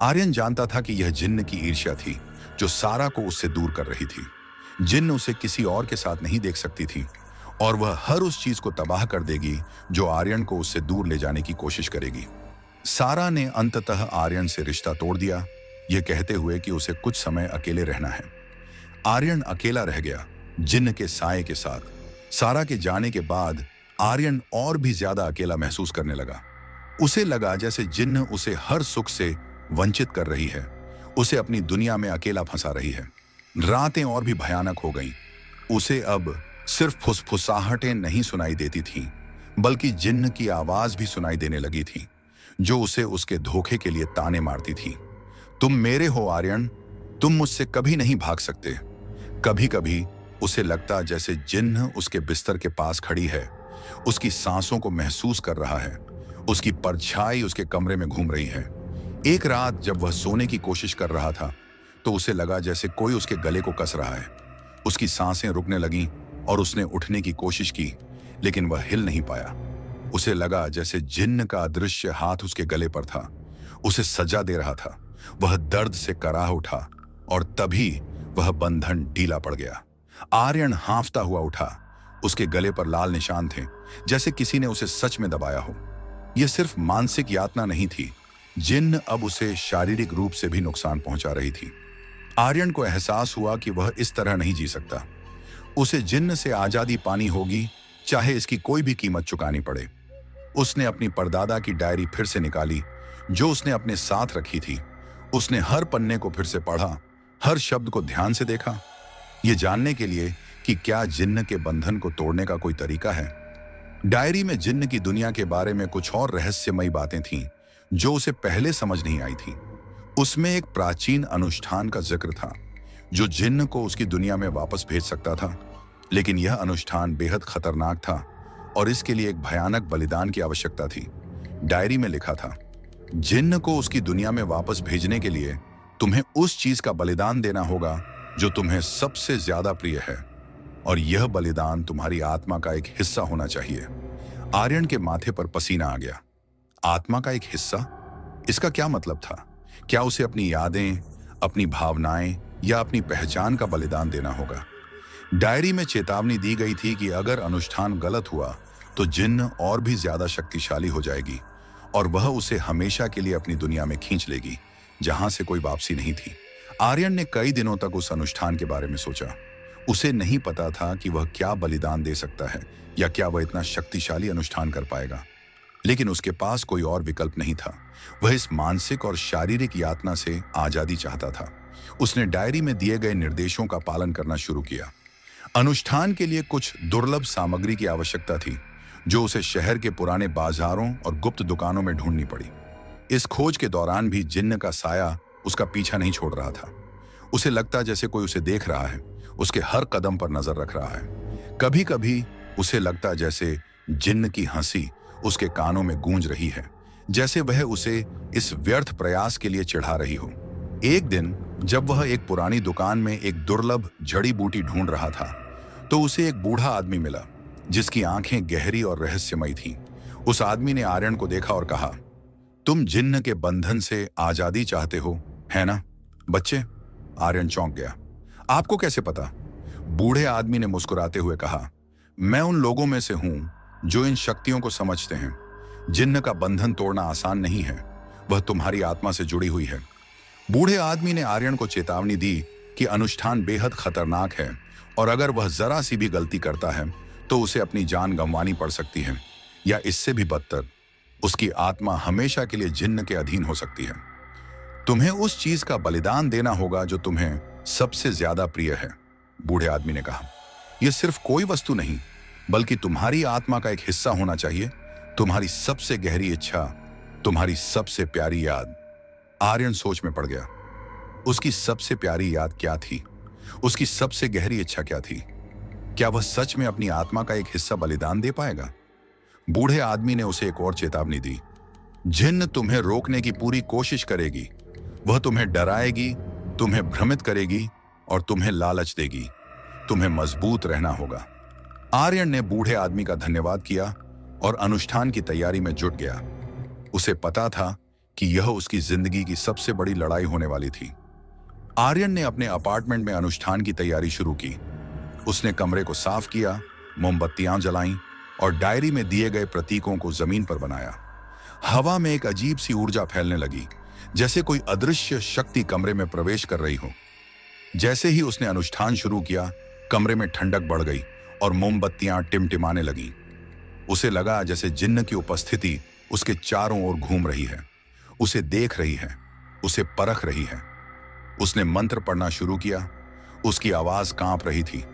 आर्यन जानता था कि यह जिन्न की ईर्ष्या थी, जो सारा को उससे दूर कर रही थी। जिन्न उसे किसी और के साथ नहीं देख सकती थी, और वह हर उस चीज को तबाह कर देगी जो आर्यन को उससे दूर ले जाने की कोशिश करेगी। सारा ने अंततः आर्यन से रिश्ता तोड़ दिया, यह कहते हुए कि उसे कुछ समय अकेले रहना है। आर्यन अकेला रह गया, जिन्न के साए के साथ। सारा के जाने के बाद आर्यन और भी ज्यादा अकेला महसूस करने लगा। उसे लगा जैसे जिन्न उसे हर सुख से वंचित कर रही है, उसे अपनी दुनिया में अकेला फंसा रही है। रातें और भी भयानक हो गईं। उसे अब सिर्फ फुसफुसाहटें नहीं सुनाई देती थीं, बल्कि जिन्न की आवाज भी सुनाई देने लगी थी, जो उसे उसके धोखे के लिए ताने मारती थी। तुम मेरे हो आर्यन, तुम मुझसे कभी नहीं भाग सकते। कभी कभी उसे लगता जैसे जिन्न उसके बिस्तर के पास खड़ी है, उसकी सांसों को महसूस कर रहा है, उसकी परछाई उसके कमरे में घूम रही है। एक रात जब वह सोने की कोशिश कर रहा था तो उसे लगा जैसे कोई उसके गले को कस रहा है। उसकी सांसें रुकने लगीं और उसने उठने की कोशिश की, लेकिन वह हिल नहीं पाया। उसे लगा जैसे जिन्न का अदृश्य हाथ उसके गले पर था, उसे सजा दे रहा था। वह दर्द से कराह उठा और तभी वह बंधन ढीला पड़ गया। आर्यन हांफता हुआ उठा। उसके गले पर लाल निशान थे, जैसे किसी ने उसे सच में दबाया हो। यह सिर्फ मानसिक यातना नहीं थी, जिन्न अब उसे शारीरिक रूप से भी नुकसान पहुंचा रही थी। आर्यन को एहसास हुआ कि वह इस तरह नहीं जी सकता। उसे जिन्न से आजादी पानी होगी, चाहे इसकी कोई भी कीमत चुकानी पड़े। उसने अपनी परदादा की डायरी फिर से निकाली, जो उसने अपने साथ रखी थी। उसने हर पन्ने को फिर से पढ़ा, हर शब्द को ध्यान से देखा, ये जानने के लिए कि क्या जिन्न के बंधन को तोड़ने का कोई तरीका है। डायरी में जिन्न की दुनिया के बारे में कुछ और रहस्यमयी बातें थीं, जो उसे पहले समझ नहीं आई थी। उसमें एक प्राचीन अनुष्ठान का जिक्र था, जो जिन्न को उसकी दुनिया में वापस भेज सकता था। लेकिन यह अनुष्ठान बेहद खतरनाक था और इसके लिए एक भयानक बलिदान की आवश्यकता थी। डायरी में लिखा था, जिन्न को उसकी दुनिया में वापस भेजने के लिए तुम्हें उस चीज का बलिदान देना होगा जो तुम्हें सबसे ज्यादा प्रिय है, और यह बलिदान तुम्हारी आत्मा का एक हिस्सा होना चाहिए। आर्यन के माथे पर पसीना आ गया। आत्मा का एक हिस्सा? इसका क्या मतलब था? क्या उसे अपनी यादें, अपनी भावनाएं या अपनी पहचान का बलिदान देना होगा? डायरी में चेतावनी दी गई थी कि अगर अनुष्ठान गलत हुआ तो जिन्न और भी ज्यादा शक्तिशाली हो जाएगी और वह उसे हमेशा के लिए अपनी दुनिया में खींच लेगी, जहां से कोई वापसी नहीं थी। आर्यन ने कई दिनों तक उस अनुष्ठान के बारे में सोचा। उसे नहीं पता था कि वह क्या बलिदान दे सकता है या क्या वह इतना शक्तिशाली अनुष्ठान कर पाएगा। लेकिन उसके पास कोई और विकल्प नहीं था। वह इस मानसिक और शारीरिक यातना से आजादी चाहता था। उसने डायरी में दिए गए निर्देशों का पालन करना शुरू किया। अनुष्ठान के लिए कुछ दुर्लभ सामग्री की आवश्यकता थी, जो उसे शहर के पुराने बाजारों और गुप्त दुकानों में ढूंढनी पड़ी। इस खोज के दौरान भी जिन्न का साया उसका पीछा नहीं छोड़ रहा था। उसे लगता जैसे कोई उसे देख रहा है, उसके हर कदम पर नजर रख रहा है। कभी कभी उसे लगता जैसे जिन्न की हंसी उसके कानों में गूंज रही है, जैसे वह उसे इस व्यर्थ प्रयास के लिए चिढ़ा रही हो। एक दिन जब वह एक पुरानी दुकान में एक दुर्लभ जड़ी बूटी ढूंढ रहा था, तो उसे एक बूढ़ा आदमी मिला, जिसकी आंखें गहरी और रहस्यमयी थीं। उस आदमी ने आर्यन को देखा और कहा, तुम जिन्न के बंधन से आजादी चाहते हो, है ना बच्चे? आर्यन चौंक गया। आपको कैसे पता? बूढ़े आदमी ने मुस्कुराते हुए कहा, मैं उन लोगों में से हूं जो इन शक्तियों को समझते हैं। जिन्न का बंधन तोड़ना आसान नहीं है, वह तुम्हारी आत्मा से जुड़ी हुई है। बूढ़े आदमी ने आर्यन को चेतावनी दी कि अनुष्ठान बेहद खतरनाक है और अगर वह जरा सी भी गलती करता है तो उसे अपनी जान गंवानी पड़ सकती है, या इससे भी बदतर, उसकी आत्मा हमेशा के लिए जिन्न के अधीन हो सकती है। तुम्हें उस चीज का बलिदान देना होगा जो तुम्हें सबसे ज्यादा प्रिय है, बूढ़े आदमी ने कहा। यह सिर्फ कोई वस्तु नहीं, बल्कि तुम्हारी आत्मा का एक हिस्सा होना चाहिए, तुम्हारी सबसे गहरी इच्छा, तुम्हारी सबसे प्यारी याद। आर्यन सोच में पड़ गया। उसकी सबसे प्यारी याद क्या थी? उसकी सबसे गहरी इच्छा क्या थी? क्या वह सच में अपनी आत्मा का एक हिस्सा बलिदान दे पाएगा? बूढ़े आदमी ने उसे एक और चेतावनी दी, जिन्न तुम्हें रोकने की पूरी कोशिश करेगी। वह तुम्हें डराएगी, तुम्हें भ्रमित करेगी और तुम्हें लालच देगी। तुम्हें मजबूत रहना होगा। आर्यन ने बूढ़े आदमी का धन्यवाद किया और अनुष्ठान की तैयारी में जुट गया। उसे पता था कि यह उसकी जिंदगी की सबसे बड़ी लड़ाई होने वाली थी। आर्यन ने अपने अपार्टमेंट में अनुष्ठान की तैयारी शुरू की। उसने कमरे को साफ किया, मोमबत्तियां जलाईं और डायरी में दिए गए प्रतीकों को जमीन पर बनाया। हवा में एक अजीब सी ऊर्जा फैलने लगी, जैसे कोई अदृश्य शक्ति कमरे में प्रवेश कर रही हो। जैसे ही उसने अनुष्ठान शुरू किया, कमरे में ठंडक बढ़ गई और मोमबत्तियां टिमटिमाने लगीं। उसे लगा जैसे जिन्न की उपस्थिति उसके चारों ओर घूम रही है, उसे देख रही है, उसे परख रही है। उसने मंत्र पढ़ना शुरू किया। उसकी आवाज कांप रही थी,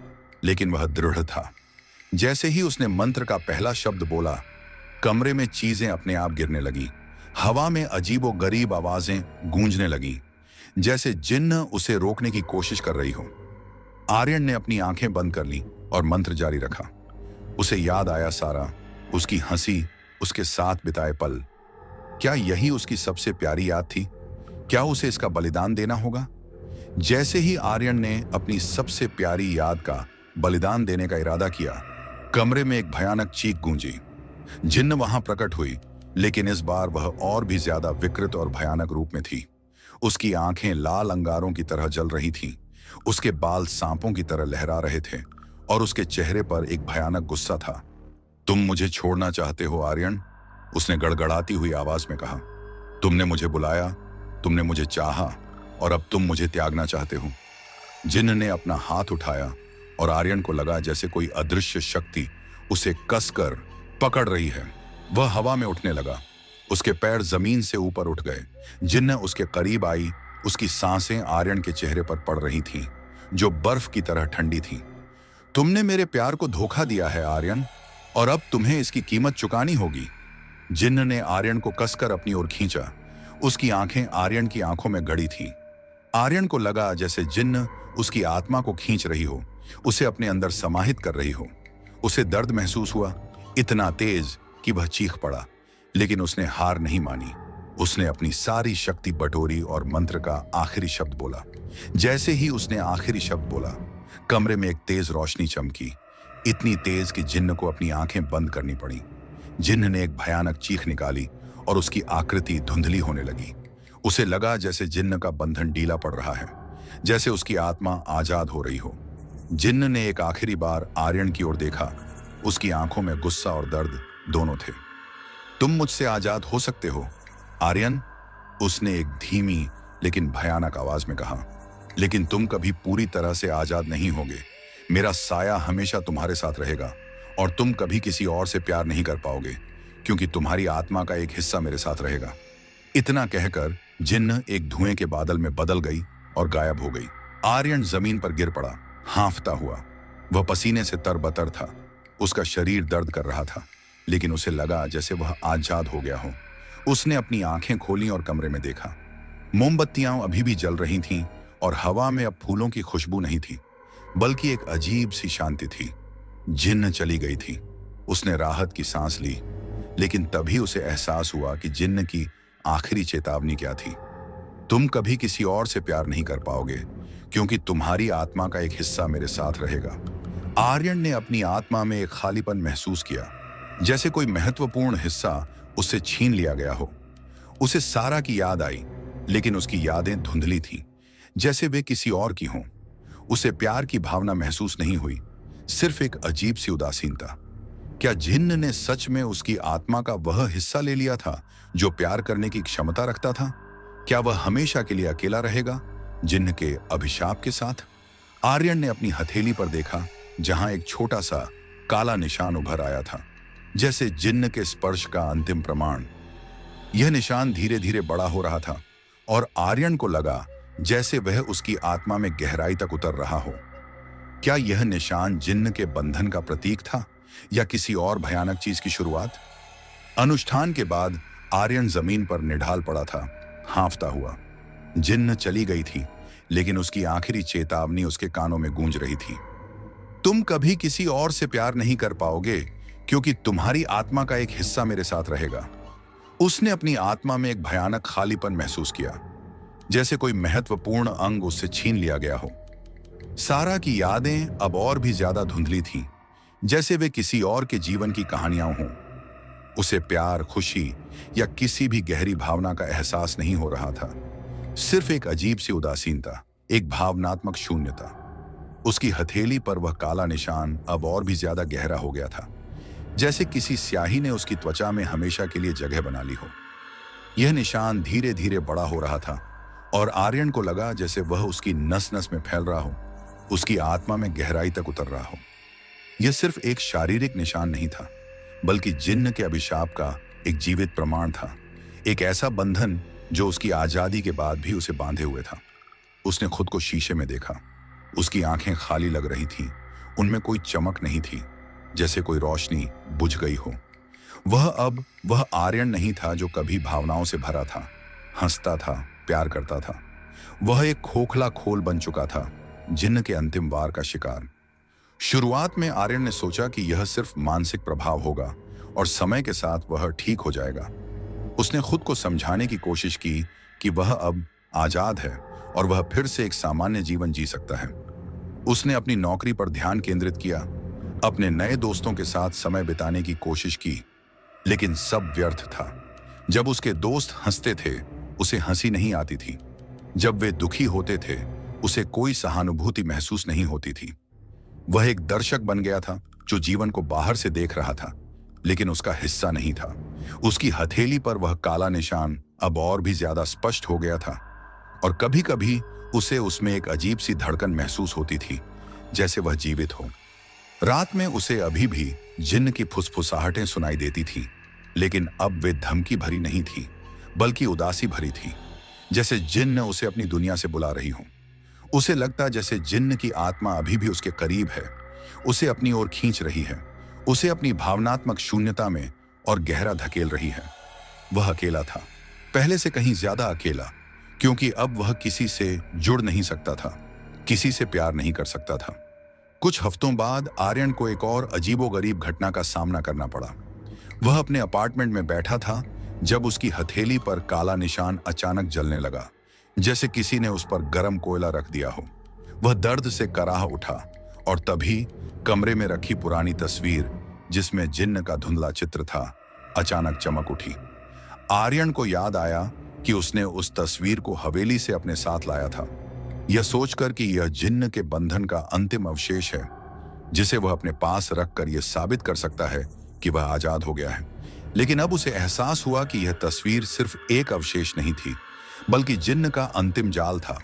लेकिन वह दृढ़ था। जैसे ही उसने मंत्र का पहला शब्द बोला, कमरे में चीजें अपने आप गिरने लगीं। हवा में अजीबोगरीब आवाजें गूंजने लगीं, जैसे जिन्न उसे रोकने की कोशिश कर रही हो। आर्यन ने अपनी आंखें बंद कर लीं और मंत्र जारी रखा। उसे याद आया सारा, उसकी हंसी, उसके साथ बिताए पल। क्या यही उसकी सबसे प्यारी याद थी? क्या उसे इसका बलिदान देना होगा? जैसे ही आर्यन ने अपनी सबसे प्यारी याद का बलिदान देने का इरादा किया, कमरे में एक भयानक चीख गूंजी। जिन्न वहां प्रकट हुई, लेकिन इस बार वह और भी ज्यादा विकृत और भयानक रूप में थी। उसकी आंखें लाल अंगारों की तरह जल रही थीं, उसके बाल सांपों की तरह लहरा रहे थे और उसके चेहरे पर एक भयानक गुस्सा था। तुम मुझे छोड़ना चाहते हो आर्यन? उसने गड़गड़ाती हुई आवाज में कहा। तुमने मुझे बुलाया, तुमने मुझे चाहा, और अब तुम मुझे त्यागना चाहते हो। जिन्न ने अपना हाथ उठाया और आर्यन को लगा जैसे कोई अदृश्य शक्ति उसे कसकर पकड़ रही है। वह हवा में उठने लगा, उसके पैर जमीन से ऊपर उठ गए। जिन्न उसके करीब आई, उसकी सांसें आर्यन के चेहरे पर पड़ रही थीं, जो बर्फ की तरह ठंडी थीं। तुमने मेरे प्यार को धोखा दिया है आर्यन, और अब तुम्हें इसकी कीमत चुकानी होगी। जिन्न ने आर्यन को कसकर अपनी ओर खींचा। उसकी आंखें आर्यन की आंखों में गड़ी थीं। आर्यन को लगा जैसे जिन्न उसकी आत्मा को खींच रही हो, उसे अपने अंदर समाहित कर रही हो। उसे दर्द महसूस हुआ, इतना तेज कि वह चीख पड़ा, लेकिन उसने हार नहीं मानी। उसने अपनी सारी शक्ति बटोरी और मंत्र का आखिरी शब्द बोला। जैसे ही उसने आखिरी शब्द बोला, कमरे में एक तेज रोशनी चमकी, इतनी तेज कि जिन्न को अपनी आंखें बंद करनी पड़ी। जिन्न ने एक भयानक चीख निकाली और उसकी आकृति धुंधली होने लगी। उसे लगा जैसे जिन्न का बंधन ढीला पड़ रहा है, जैसे उसकी आत्मा आजाद हो रही हो। जिन्न ने एक आखिरी बार आर्यन की ओर देखा। उसकी आंखों में गुस्सा और दर्द दोनों थे। तुम मुझसे आजाद हो सकते हो आर्यन, उसने एक धीमी लेकिन भयानक आवाज में कहा, लेकिन तुम कभी पूरी तरह से आजाद नहीं होगे। मेरा साया हमेशा तुम्हारे साथ रहेगा और तुम कभी किसी और से प्यार नहीं कर पाओगे, क्योंकि तुम्हारी आत्मा का एक हिस्सा मेरे साथ रहेगा। इतना कहकर जिन्न एक धुएं के बादल में बदल गई और गायब हो गई। आर्यन जमीन पर गिर पड़ा, हांफता हुआ। वह पसीने से तरबतर था, उसका शरीर दर्द कर रहा था, लेकिन उसे लगा जैसे वह आजाद हो गया हो। उसने अपनी आंखें खोली और कमरे में देखा। मोमबत्तियां अभी भी जल रही थीं और हवा में अब फूलों की खुशबू नहीं थी, बल्कि एक अजीब सी शांति थी। जिन्न चली गई थी। उसने राहत की सांस ली, लेकिन तभी उसे एहसास हुआ कि जिन्न की आखिरी चेतावनी क्या थी। तुम कभी किसी और से प्यार नहीं कर पाओगे, क्योंकि तुम्हारी आत्मा का एक हिस्सा मेरे साथ रहेगा। आर्यन ने अपनी आत्मा में एक खालीपन महसूस किया, जैसे कोई महत्वपूर्ण हिस्सा उससे छीन लिया गया हो। उसे सारा की याद आई, लेकिन उसकी यादें धुंधली थीं, जैसे वे किसी और की हों। उसे प्यार की भावना महसूस नहीं हुई, सिर्फ एक अजीब सी उदासीनता। क्या जिन्न ने सच में उसकी आत्मा का वह हिस्सा ले लिया था जो प्यार करने की क्षमता रखता था? क्या वह हमेशा के लिए अकेला रहेगा, जिन्न के अभिशाप के साथ? आर्यन ने अपनी हथेली पर देखा, जहां एक छोटा सा काला निशान उभर आया था, जैसे जिन्न के स्पर्श का अंतिम प्रमाण। यह निशान धीरे धीरे बड़ा हो रहा था और आर्यन को लगा जैसे वह उसकी आत्मा में गहराई तक उतर रहा हो। क्या यह निशान जिन्न के बंधन का प्रतीक था या किसी और भयानक चीज की शुरुआत? अनुष्ठान के बाद आर्यन जमीन पर निढाल पड़ा था, हांफता हुआ। जिन्न चली गई थी, लेकिन उसकी आखिरी चेतावनी उसके कानों में गूंज रही थी। तुम कभी किसी और से प्यार नहीं कर पाओगे, क्योंकि तुम्हारी आत्मा का एक हिस्सा मेरे साथ रहेगा। उसने अपनी आत्मा में एक भयानक खालीपन महसूस किया, जैसे कोई महत्वपूर्ण अंग उससे छीन लिया गया हो। सारा की यादें अब और भी ज्यादा धुंधली थीं, जैसे वे किसी और के जीवन की कहानियां हों। उसे प्यार, खुशी या किसी भी गहरी भावना का एहसास नहीं हो रहा था, सिर्फ एक अजीब सी उदासीनता, एक भावनात्मक शून्यता। उसकी हथेली पर वह काला निशान अब और भी ज्यादा गहरा हो गया था, जैसे किसी स्याही ने उसकी त्वचा में हमेशा के लिए जगह बना ली हो। यह निशान धीरे धीरे बड़ा हो रहा था और आर्यन को लगा जैसे वह उसकी नस नस में फैल रहा हो, उसकी आत्मा में गहराई तक उतर रहा हो। यह सिर्फ एक शारीरिक निशान नहीं था, बल्कि जिन्न के अभिशाप का एक जीवित प्रमाण था, एक ऐसा बंधन जो उसकी आजादी के बाद भी उसे बांधे हुए था। उसने खुद को शीशे में देखा। उसकी आंखें खाली लग रही थीं, उनमें कोई चमक नहीं थी, जैसे कोई रोशनी बुझ गई हो। वह आर्यन नहीं था जो कभी भावनाओं से भरा था, हंसता था, प्यार करता था। वह एक खोखला खोल बन चुका था, जिन्न के अंतिम वार का शिकार। शुरुआत में आर्यन ने सोचा कि यह सिर्फ मानसिक प्रभाव होगा और समय के साथ वह ठीक हो जाएगा। उसने खुद को समझाने की कोशिश की कि वह अब आजाद है और वह फिर से एक सामान्य जीवन जी सकता है। उसने अपनी नौकरी पर ध्यान केंद्रित किया, अपने नए दोस्तों के साथ समय बिताने की कोशिश की, लेकिन सब व्यर्थ था। जब उसके दोस्त हंसते थे, उसे हंसी नहीं आती थी। जब वे दुखी होते थे, उसे कोई सहानुभूति महसूस नहीं होती थी। वह एक दर्शक बन गया था जो जीवन को बाहर से देख रहा था, लेकिन उसका हिस्सा नहीं था। उसकी हथेली पर वह काला निशान अब और भी ज्यादा स्पष्ट हो गया था, और कभी कभी उसे उसमें एक अजीब सी धड़कन महसूस होती थी, जैसे वह जीवित हो। रात में उसे अभी भी जिन्न की फुसफुसाहटें सुनाई देती थी, लेकिन अब वे धमकी भरी नहीं थी, बल्कि उदासी भरी थी, जैसे जिन्न उसे अपनी दुनिया से बुला रही हो। उसे लगता जैसे जिन्न की आत्मा अभी भी उसके करीब है, उसे अपनी ओर खींच रही है, उसे अपनी भावनात्मक शून्यता में और गहरा धकेल रही है। वह अकेला था, पहले से कहीं ज्यादा अकेला, क्योंकि अब वह किसी से जुड़ नहीं सकता था, किसी से प्यार नहीं कर सकता था। कुछ हफ्तों बाद आर्यन को एक और अजीबोगरीब घटना का सामना करना पड़ा। वह अपने अपार्टमेंट में बैठा था जब उसकी हथेली पर काला निशान अचानक जलने लगा, जैसे किसी ने उस पर गर्म कोयला रख दिया हो। वह दर्द से कराह उठा, और तभी कमरे में रखी पुरानी तस्वीर, जिसमें जिन्न का धुंधला चित्र था, अचानक चमक उठी। आर्यन को याद आया कि उसने उस तस्वीर को हवेली से अपने साथ लाया था, यह सोचकर कि यह जिन्न के बंधन का अंतिम अवशेष है, जिसे वह अपने पास रखकर यह साबित कर सकता है कि वह आजाद हो गया है। लेकिन अब उसे एहसास हुआ कि यह तस्वीर सिर्फ एक अवशेष नहीं थी, बल्कि जिन्न का अंतिम जाल था,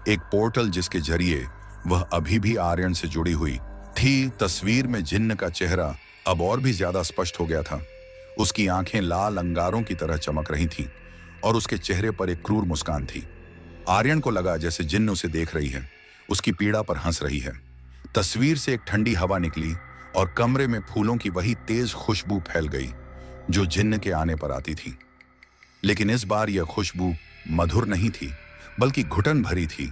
एक पोर्टल जिसके जरिए वह अभी भी आर्यन से जुड़ी हुई थी। तस्वीर में जिन्न का चेहरा अब और भी ज्यादा स्पष्ट हो गया था। उसकी आंखें लाल अंगारों की तरह चमक रही थीं, और उसके चेहरे पर एक क्रूर मुस्कान थी। आर्यन को लगा जैसे जिन्न उसे देख रही है, उसकी पीड़ा पर हंस रही है। तस्वीर से एक ठंडी हवा निकली, और कमरे में फूलों की वही तेज खुशबू फैल गई जो जिन्न के आने पर आती थी। लेकिन इस बार यह खुशबू मधुर नहीं थी, बल्कि घुटन भरी थी,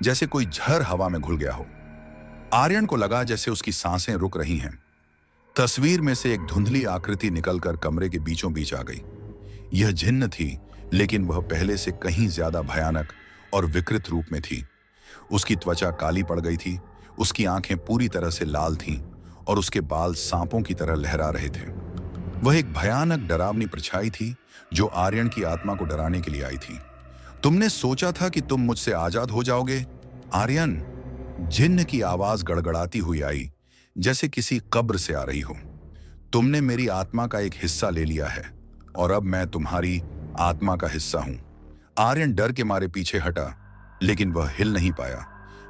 जैसे कोई झर हवा में घुल गया हो। आर्यन को लगा जैसे उसकी सांसें रुक रही हैं। तस्वीर में से एक धुंधली आकृति निकलकर कमरे के बीचों बीच आ गई। यह जिन्न थी, लेकिन वह पहले से कहीं ज्यादा भयानक और विकृत रूप में थी। उसकी त्वचा काली पड़ गई थी, उसकी आंखें पूरी तरह से लाल थीं, और उसके बाल सांपों की तरह लहरा रहे थे। वह एक भयानक डरावनी परछाई थी जो आर्यन की आत्मा को डराने के लिए आई थी। तुमने सोचा था कि तुम मुझसे आजाद हो जाओगे, आर्यन? जिन्न की आवाज गड़गड़ाती हुई आई, जैसे किसी कब्र से आ रही हो। तुमने मेरी आत्मा का एक हिस्सा ले लिया है, और अब मैं तुम्हारी आत्मा का हिस्सा हूं। आर्यन डर के मारे पीछे हटा, लेकिन वह हिल नहीं पाया।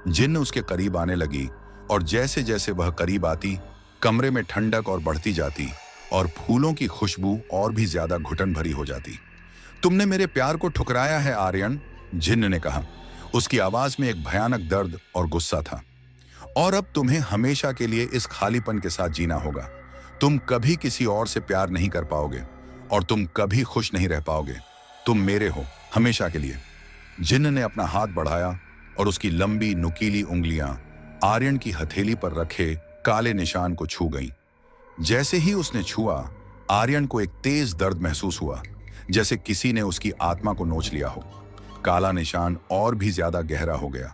जिन्न उसके करीब आने लगी, और जैसे जैसे वह करीब आती, कमरे में ठंडक और बढ़ती जाती, और फूलों की खुशबू और भी ज्यादा घुटन भरी हो जाती। तुमने मेरे प्यार को ठुकराया है आर्यन, जिन्न ने कहा। उसकी आवाज में एक भयानक दर्द और गुस्सा था। और अब तुम्हें हमेशा के लिए इस खालीपन के साथ जीना होगा। तुम कभी किसी और से प्यार नहीं कर पाओगे, और तुम कभी खुश नहीं रह पाओगे। तुम मेरे हो, हमेशा के लिए। जिन्न ने अपना हाथ बढ़ाया, और उसकी लंबी नुकीली उंगलियां आर्यन की हथेली पर रखे काले निशान को छू गईं। जैसे ही उसने छुआ, आर्यन को एक तेज दर्द महसूस हुआ, जैसे किसी ने उसकी आत्मा को नोच लिया हो। काला निशान और भी ज्यादा गहरा हो गया,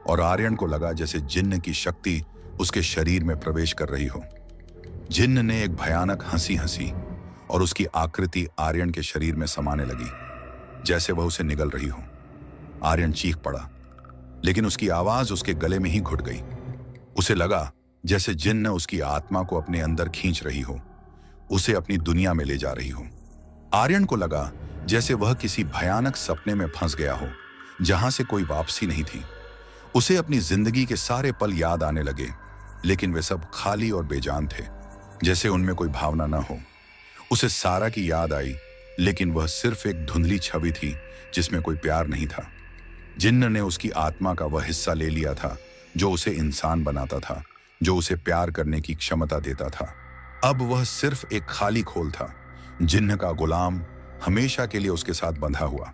और आर्यन को लगा जैसे जिन्न की शक्ति उसके शरीर में प्रवेश कर रही हो। जिन्न ने एक भयानक हंसी हंसी, और उसकी आकृति आर्यन के शरीर में समाने लगी, जैसे वह उसे निगल रही हो। आर्यन चीख पड़ा, लेकिन उसकी आवाज उसके गले में ही घुट गई। उसे लगा जैसे जिन्न उसकी आत्मा को अपने अंदर खींच रही हो, उसे अपनी दुनिया में ले जा रही हो। आर्यन को लगा जैसे वह किसी भयानक सपने में फंस गया हो, जहां से कोई वापसी नहीं थी। उसे अपनी जिंदगी के सारे पल याद आने लगे, लेकिन वे सब खाली और बेजान थे, जैसे उनमें कोई भावना न हो। उसे सारा की याद आई, लेकिन वह सिर्फ एक धुंधली छवि थी जिसमें कोई प्यार नहीं था। जिन्न ने उसकी आत्मा का वह हिस्सा ले लिया था जो उसे इंसान बनाता था, जो उसे प्यार करने की क्षमता देता था। अब वह सिर्फ एक खाली खोल था, जिन्न का गुलाम, हमेशा के लिए उसके साथ बंधा हुआ।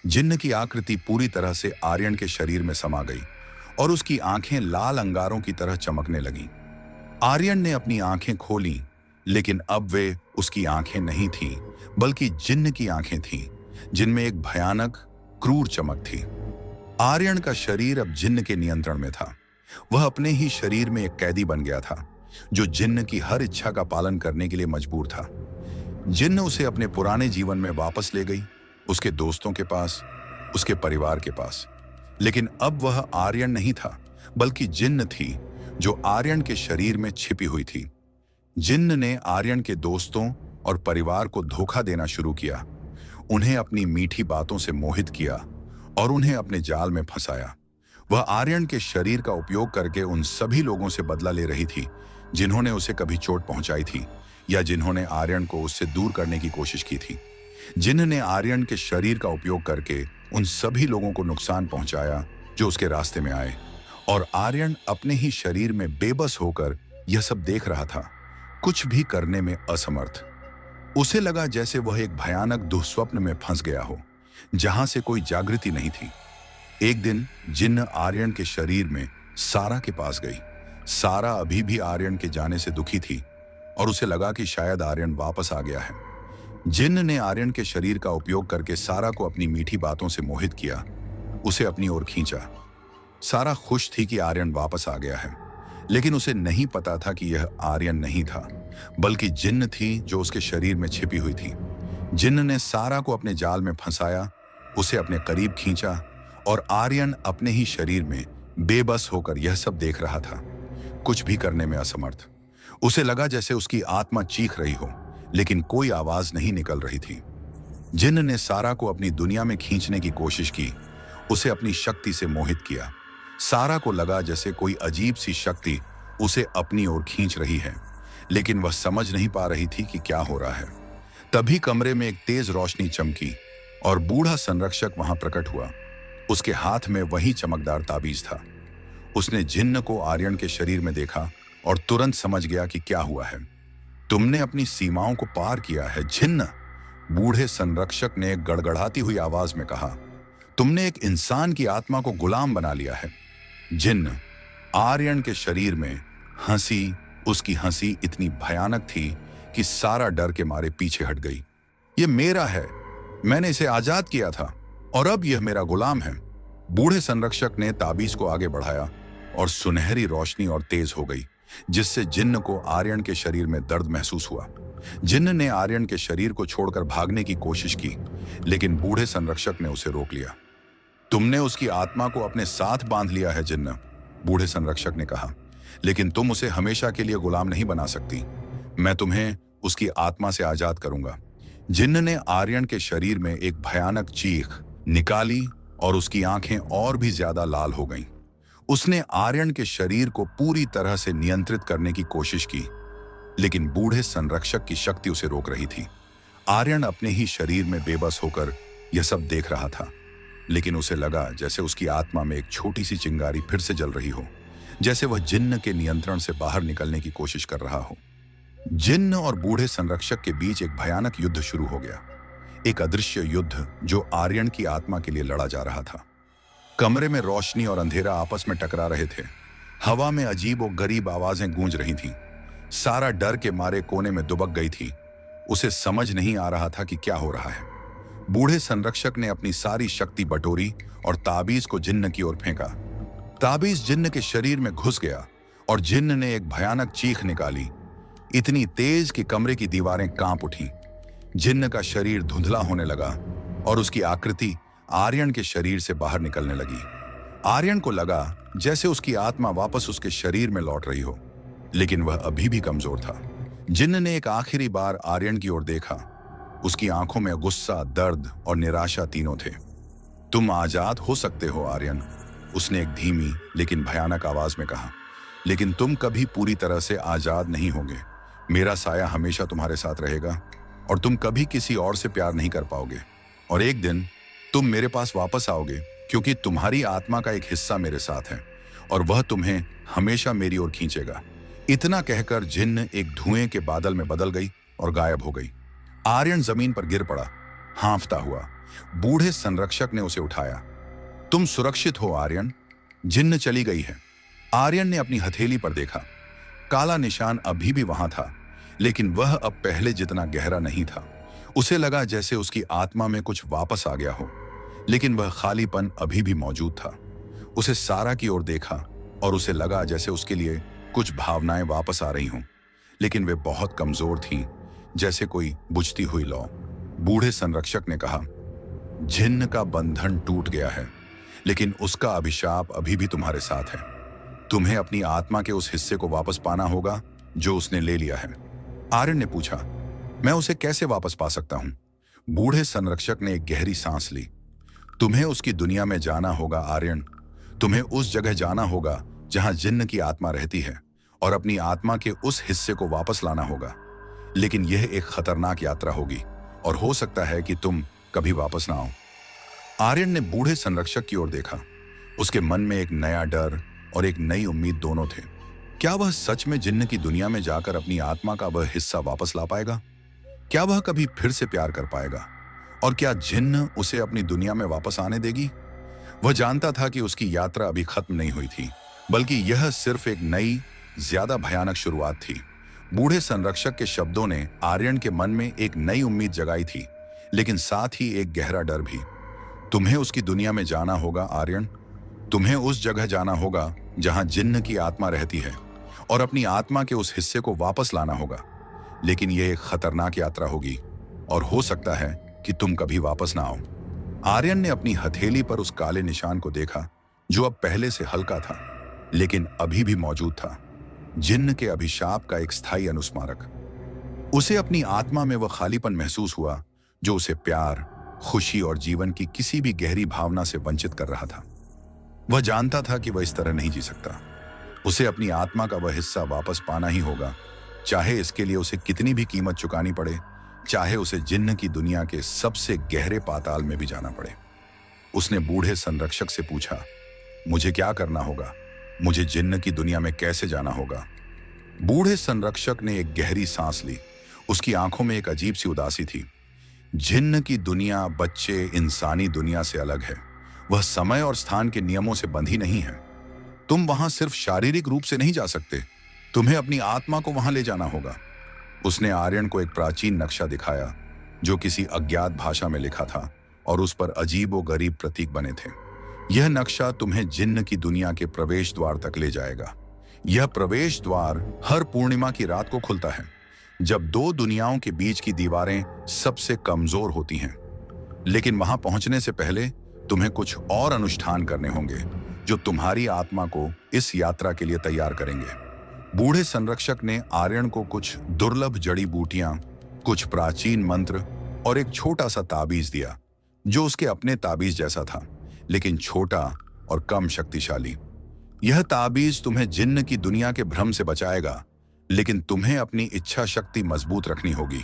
जिन्न की आकृति पूरी तरह से आर्यन के शरीर में समा गई, और उसकी आंखें लाल अंगारों की तरह चमकने लगीं। आर्यन ने अपनी आंखें खोलीं, लेकिन अब वे उसकी आंखें नहीं थीं, बल्कि जिन्न की आंखें थीं, जिनमें एक भयानक क्रूर चमक थी। आर्यन का शरीर अब जिन्न के नियंत्रण में था। वह अपने ही शरीर में एक कैदी बन गया था, जो जिन्न की हर इच्छा का पालन करने के लिए मजबूर था। जिन्न उसे अपने पुराने जीवन में वापस ले गई, उसके दोस्तों के पास, उसके परिवार के पास। लेकिन अब वह आर्यन नहीं था, बल्कि जिन्न थी, जो आर्यन के शरीर में छिपी हुई थी। जिन्न ने आर्यन के दोस्तों और परिवार को धोखा देना शुरू किया, उन्हें अपनी मीठी बातों से मोहित किया और उन्हें अपने जाल में फंसाया। वह आर्यन के शरीर का उपयोग करके उन सभी लोगों से बदला ले रही थी जिन्होंने उसे कभी चोट पहुंचाई थी या जिन्होंने आर्यन को उससे दूर करने की कोशिश की थी। जिन्न ने आर्यन के शरीर का उपयोग करके उन सभी लोगों को नुकसान पहुंचाया जो उसके रास्ते में आए, और आर्यन अपने ही शरीर में बेबस होकर यह सब देख रहा था, कुछ भी करने में असमर्थ। उसे लगा जैसे वह एक भयानक दुःस्वप्न में फंस गया हो, जहां से कोई जागृति नहीं थी। एक दिन जिन्न आर्यन के शरीर में सारा के पास गई। सारा अभी भी आर्यन के जाने से दुखी थी और उसे लगा कि शायद आर्यन वापस आ गया है। जिन्न ने आर्यन के शरीर का उपयोग करके सारा को अपनी मीठी बातों से मोहित किया, उसे अपनी ओर खींचा। सारा खुश थी कि आर्यन वापस आ गया है, लेकिन उसे नहीं पता था कि यह आर्यन नहीं था, बल्कि जिन्न थी जो उसके शरीर में छिपी हुई थी। जिन्न ने सारा को अपने जाल में फंसाया, उसे अपने करीब खींचा, और आर्यन अपने ही शरीर में बेबस होकर यह सब देख रहा था, कुछ भी करने में असमर्थ। उसे लगा जैसे उसकी आत्मा चीख रही हो, लेकिन कोई आवाज नहीं निकल रही थी। जिन्न ने सारा को अपनी दुनिया में खींचने की कोशिश की, उसे अपनी शक्ति से मोहित किया। सारा को लगा जैसे कोई अजीब सी शक्ति उसे अपनी ओर खींच रही है, लेकिन वह समझ नहीं पा रही थी कि क्या हो रहा है। तभी कमरे में एक तेज रोशनी चमकी और बूढ़ा संरक्षक वहां प्रकट हुआ। उसके हाथ में वही चमकदार ताबीज था। उसने जिन्न को आर्यन के शरीर में देखा और तुरंत समझ गया कि क्या हुआ है। तुमने अपनी सीमाओं को पार किया है जिन्न, बूढ़े संरक्षक ने गड़गड़ाती हुई आवाज में कहा। तुमने एक इंसान की आत्मा को गुलाम बना लिया है। जिन्न, आर्यन के शरीर में हंसी, उसकी हंसी इतनी भयानक थी कि सारा डर के मारे पीछे हट गई। यह मेरा है, मैंने इसे आजाद किया था और अब यह मेरा गुलाम है। बूढ़े संरक्षक ने ताबीज को आगे बढ़ाया और सुनहरी रोशनी और तेज हो गई, जिससे जिन्न को आर्यन के शरीर में दर्द महसूस हुआ। जिन्न ने आर्यन के शरीर को छोड़कर भागने की कोशिश की, लेकिन बूढ़े संरक्षक ने उसे रोक लिया। तुमने उसकी आत्मा को अपने साथ बांध लिया है जिन्न, बूढ़े संरक्षक ने कहा, लेकिन तुम उसे हमेशा के लिए गुलाम नहीं बना सकती। मैं तुम्हें उसकी आत्मा से आजाद करूंगा। जिन्न ने आर्यन के शरीर में एक भयानक चीख निकाली और उसकी आंखें और भी ज्यादा लाल हो गईं। उसने आर्यन के शरीर को पूरी तरह से नियंत्रित करने की कोशिश की, लेकिन बूढ़े संरक्षक की शक्ति उसे रोक रही थी। आर्यन अपने ही शरीर में बेबस होकर यह सब देख रहा था, लेकिन उसे लगा जैसे उसकी आत्मा में एक छोटी सी चिंगारी फिर से जल रही हो, जैसे वह जिन्न के नियंत्रण से बाहर निकलने की कोशिश कर रहा हो। जिन्न और बूढ़े संरक्षक के बीच एक भयानक युद्ध शुरू हो गया, एक अदृश्य युद्ध जो आर्यन की आत्मा के लिए लड़ा जा रहा था। कमरे में रोशनी और अंधेरा आपस में टकरा रहे थे। हवा में अजीब और गरीब आवाजें गूंज रही थीं। सारा डर के मारे कोने में दुबक गई थी। उसे समझ नहीं आ रहा था कि क्या हो रहा है। बूढ़े संरक्षक ने अपनी सारी शक्ति बटोरी और ताबीज को जिन्न की ओर फेंका। ताबीज जिन्न के शरीर में घुस गया और जिन्न ने एक भयानक चीख निकाली, इतनी तेज कि कमरे की दीवारें कांप उठीं। जिन्न का शरीर धुंधला होने लगा और उसकी आकृति आर्यन के शरीर से बाहर निकलने लगी। आर्यन को लगा जैसे उसकी आत्मा वापस उसके शरीर में लौट रही हो, लेकिन वह अभी भी कमजोर था। जिन्न ने एक आखिरी बार आर्यन की ओर देखा। उसकी आंखों में गुस्सा, दर्द और निराशा तीनों थे। तुम आजाद हो सकते हो आर्यन, उसने एक धीमी लेकिन भयानक आवाज में कहा, लेकिन तुम कभी पूरी तरह से आजाद नहीं होगे। मेरा साया हमेशा तुम्हारे साथ रहेगा और तुम कभी किसी और से प्यार नहीं कर पाओगे। और एक दिन तुम मेरे पास वापस आओगे, क्योंकि तुम्हारी आत्मा का एक हिस्सा मेरे साथ है और वह तुम्हें हमेशा मेरी ओर खींचेगा। इतना कहकर जिन्न एक धुएं के बादल में बदल गई और गायब हो गई। आर्यन जमीन पर गिर पड़ा, हांफता हुआ। बूढ़े संरक्षक ने उसे उठाया। तुम सुरक्षित हो आर्यन, जिन्न चली गई है। आर्यन ने अपनी हथेली पर देखा। काला निशान अभी भी वहां था, लेकिन वह अब पहले जितना गहरा नहीं था। उसे लगा जैसे उसकी आत्मा में कुछ वापस आ गया हो, लेकिन वह खालीपन अभी भी मौजूद था। उसे सारा की ओर देखा और उसे लगा जैसे उसके लिए कुछ भावनाएं वापस आ रही हों, लेकिन वे बहुत कमजोर थीं, जैसे कोई बुझती हुई लौ। बूढ़े संरक्षक ने कहा, जिन्न का बंधन टूट गया है, लेकिन उसका अभिशाप अभी भी तुम्हारे साथ है। तुम्हें अपनी आत्मा के उस हिस्से को वापस पाना होगा जो उसने ले लिया है। आर्यन ने पूछा, मैं उसे कैसे वापस पा सकता हूं? बूढ़े संरक्षक ने एक गहरी सांस ली। तुम्हें उसकी दुनिया में जाना होगा आर्यन। तुम्हें उस जगह जाना होगा जहां जिन्न की आत्मा रहती है और अपनी आत्मा के उस हिस्से को वापस लाना होगा। लेकिन यह एक खतरनाक यात्रा होगी और हो सकता है कि तुम कभी वापस ना आओ। आर्यन ने बूढ़े संरक्षक की ओर देखा। उसके मन में एक नया डर और एक नई उम्मीद दोनों थे। क्या वह सच में जिन्न की दुनिया में जाकर अपनी आत्मा का वह हिस्सा वापस ला पाएगा? क्या वह कभी फिर से प्यार कर पाएगा? और क्या जिन्न उसे अपनी दुनिया में वापस आने देगी? वह जानता था कि उसकी यात्रा अभी खत्म नहीं हुई थी, बल्कि यह सिर्फ एक नई, ज्यादा भयानक शुरुआत थी। बूढ़े संरक्षक के शब्दों ने आर्यन के मन में एक नई उम्मीद जगाई थी, लेकिन साथ ही एक गहरा डर भी। तुम्हें उसकी दुनिया में जाना होगा आर्यन। तुम्हें उस जगह जाना होगा जहां जिन्न की आत्मा रहती है और अपनी आत्मा के उस हिस्से को वापस लाना होगा। लेकिन यह एक खतरनाक यात्रा होगी और हो सकता है कि तुम कभी वापस ना आओ। आर्यन ने अपनी हथेली पर उस काले निशान को देखा जो अब पहले से हल्का था, लेकिन अभी भी मौजूद था। जिन्न के अभिशाप का एक स्थायी अनुस्मारक। उसे अपनी आत्मा में वह खालीपन महसूस हुआ जो उसे प्यार, खुशी और जीवन की किसी भी गहरी भावना से वंचित कर रहा था। वह जानता था कि वह इस तरह नहीं जी सकता। उसे अपनी आत्मा का वह हिस्सा वापस पाना ही होगा, चाहे इसके लिए उसे कितनी भी कीमत चुकानी पड़े, चाहे उसे जिन्न की दुनिया के सबसे गहरे पाताल में भी जाना पड़े। उसने बूढ़े संरक्षक से पूछा, मुझे क्या करना होगा? मुझे जिन्न की दुनिया में कैसे जाना होगा? बूढ़े संरक्षक ने एक गहरी सांस ली। उसकी आंखों में एक अजीब सी उदासी थी। जिन्न की दुनिया बच्चे इंसानी दुनिया से अलग है। वह समय और स्थान के नियमों से बंधी नहीं है। तुम वहां सिर्फ शारीरिक रूप से नहीं जा सकते, तुम्हें अपनी आत्मा को वहां ले जाना होगा। उसने आर्यन को एक प्राचीन नक्शा दिखाया जो किसी अज्ञात भाषा में लिखा था और उस पर अजीब व गरीब प्रतीक बने थे। यह नक्शा तुम्हें जिन्न की दुनिया के प्रवेश द्वार तक ले जाएगा। यह प्रवेश द्वार हर पूर्णिमा की रात को खुलता है, जब दो दुनियाओं के बीच की दीवारें सबसे कमजोर होती हैं। लेकिन वहां पहुंचने से पहले तुम्हें कुछ और अनुष्ठान करने होंगे जो तुम्हारी आत्मा को इस यात्रा के लिए तैयार करेंगे। बूढ़े संरक्षक ने आर्यन को कुछ दुर्लभ जड़ी बूटियां, कुछ प्राचीन मंत्र और एक छोटा सा ताबीज दिया जो उसके अपने ताबीज जैसा था, लेकिन छोटा और कम शक्तिशाली। यह ताबीज तुम्हें जिन्न की दुनिया के भ्रम से बचाएगा, लेकिन तुम्हें अपनी इच्छा शक्ति मजबूत रखनी होगी।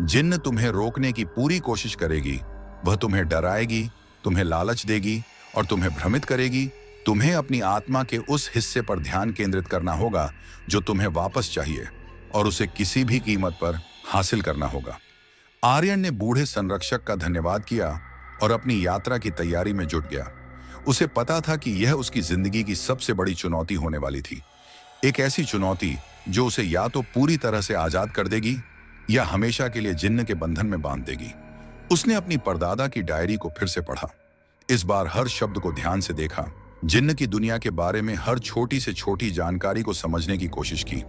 जिन्न तुम्हें रोकने की पूरी कोशिश करेगी। वह तुम्हें डराएगी, तुम्हें लालच देगी और तुम्हें भ्रमित करेगी। तुम्हें अपनी आत्मा के उस हिस्से पर ध्यान केंद्रित करना होगा जो तुम्हें वापस चाहिए और उसे किसी भी कीमत पर हासिल करना होगा। आर्यन ने बूढ़े संरक्षक का धन्यवाद किया और अपनी यात्रा की तैयारी में जुट गया। उसे पता था कि यह उसकी जिंदगी की सबसे बड़ी चुनौती होने वाली थी। एक ऐसी चुनौती जो उसे या तो पूरी तरह से आजाद कर देगी या हमेशा के लिए जिन्न के बंधन में बांध देगी। उसने अपनी परदादा की डायरी को फिर से पढ़ा। इस बार हर शब्द को ध्यान से देखा। जिन्न की दुनिया के बारे में हर छोटी से छोटी जानकारी को समझने की कोशिश की।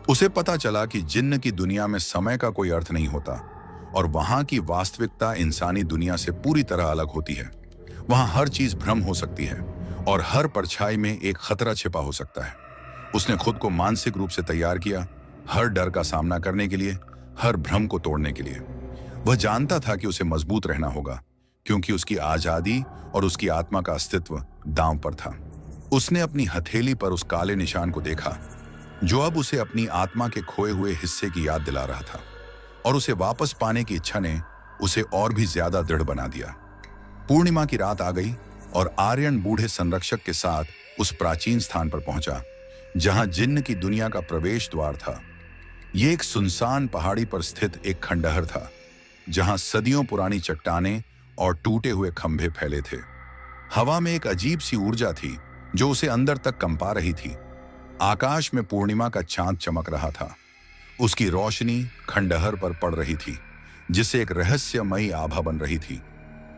उसे पता चला कि जिन्न की दुनिया में समय का कोई अर्थ नहीं होता और वहां की वास्तविकता इंसानी दुनिया से पूरी तरह अलग होती है। वहां हर चीज भ्रम हो सकती है और हर परछाई में एक खतरा छिपा हो सकता है। उसने खुद को मानसिक रूप से तैयार किया, हर डर का सामना करने के लिए, हर भ्रम को तोड़ने के लिए। वह जानता था कि उसे मजबूत रहना होगा, क्योंकि उसकी आजादी और उसकी आत्मा का अस्तित्व दांव पर था। उसने अपनी हथेली पर उस काले निशान को देखा जो अब उसे अपनी आत्मा के खोए हुए हिस्से की याद दिला रहा था, और उसे वापस पाने की इच्छा ने उसे और भी ज्यादा दृढ़ बना दिया। पूर्णिमा की रात आ गई और आर्यन बूढ़े संरक्षक के साथ उस प्राचीन स्थान पर पहुंचा जहां जिन्न की दुनिया का प्रवेश द्वार था। यह एक सुनसान पहाड़ी पर स्थित एक खंडहर था जहां सदियों पुरानी चट्टानें और टूटे हुए खंभे फैले थे। हवा में एक अजीब सी ऊर्जा थी जो उसे अंदर तक कंपा रही थी। आकाश में पूर्णिमा का चांद चमक रहा था। उसकी रोशनी खंडहर पर पड़ रही थी, जिससे एक रहस्यमयी आभा बन रही थी।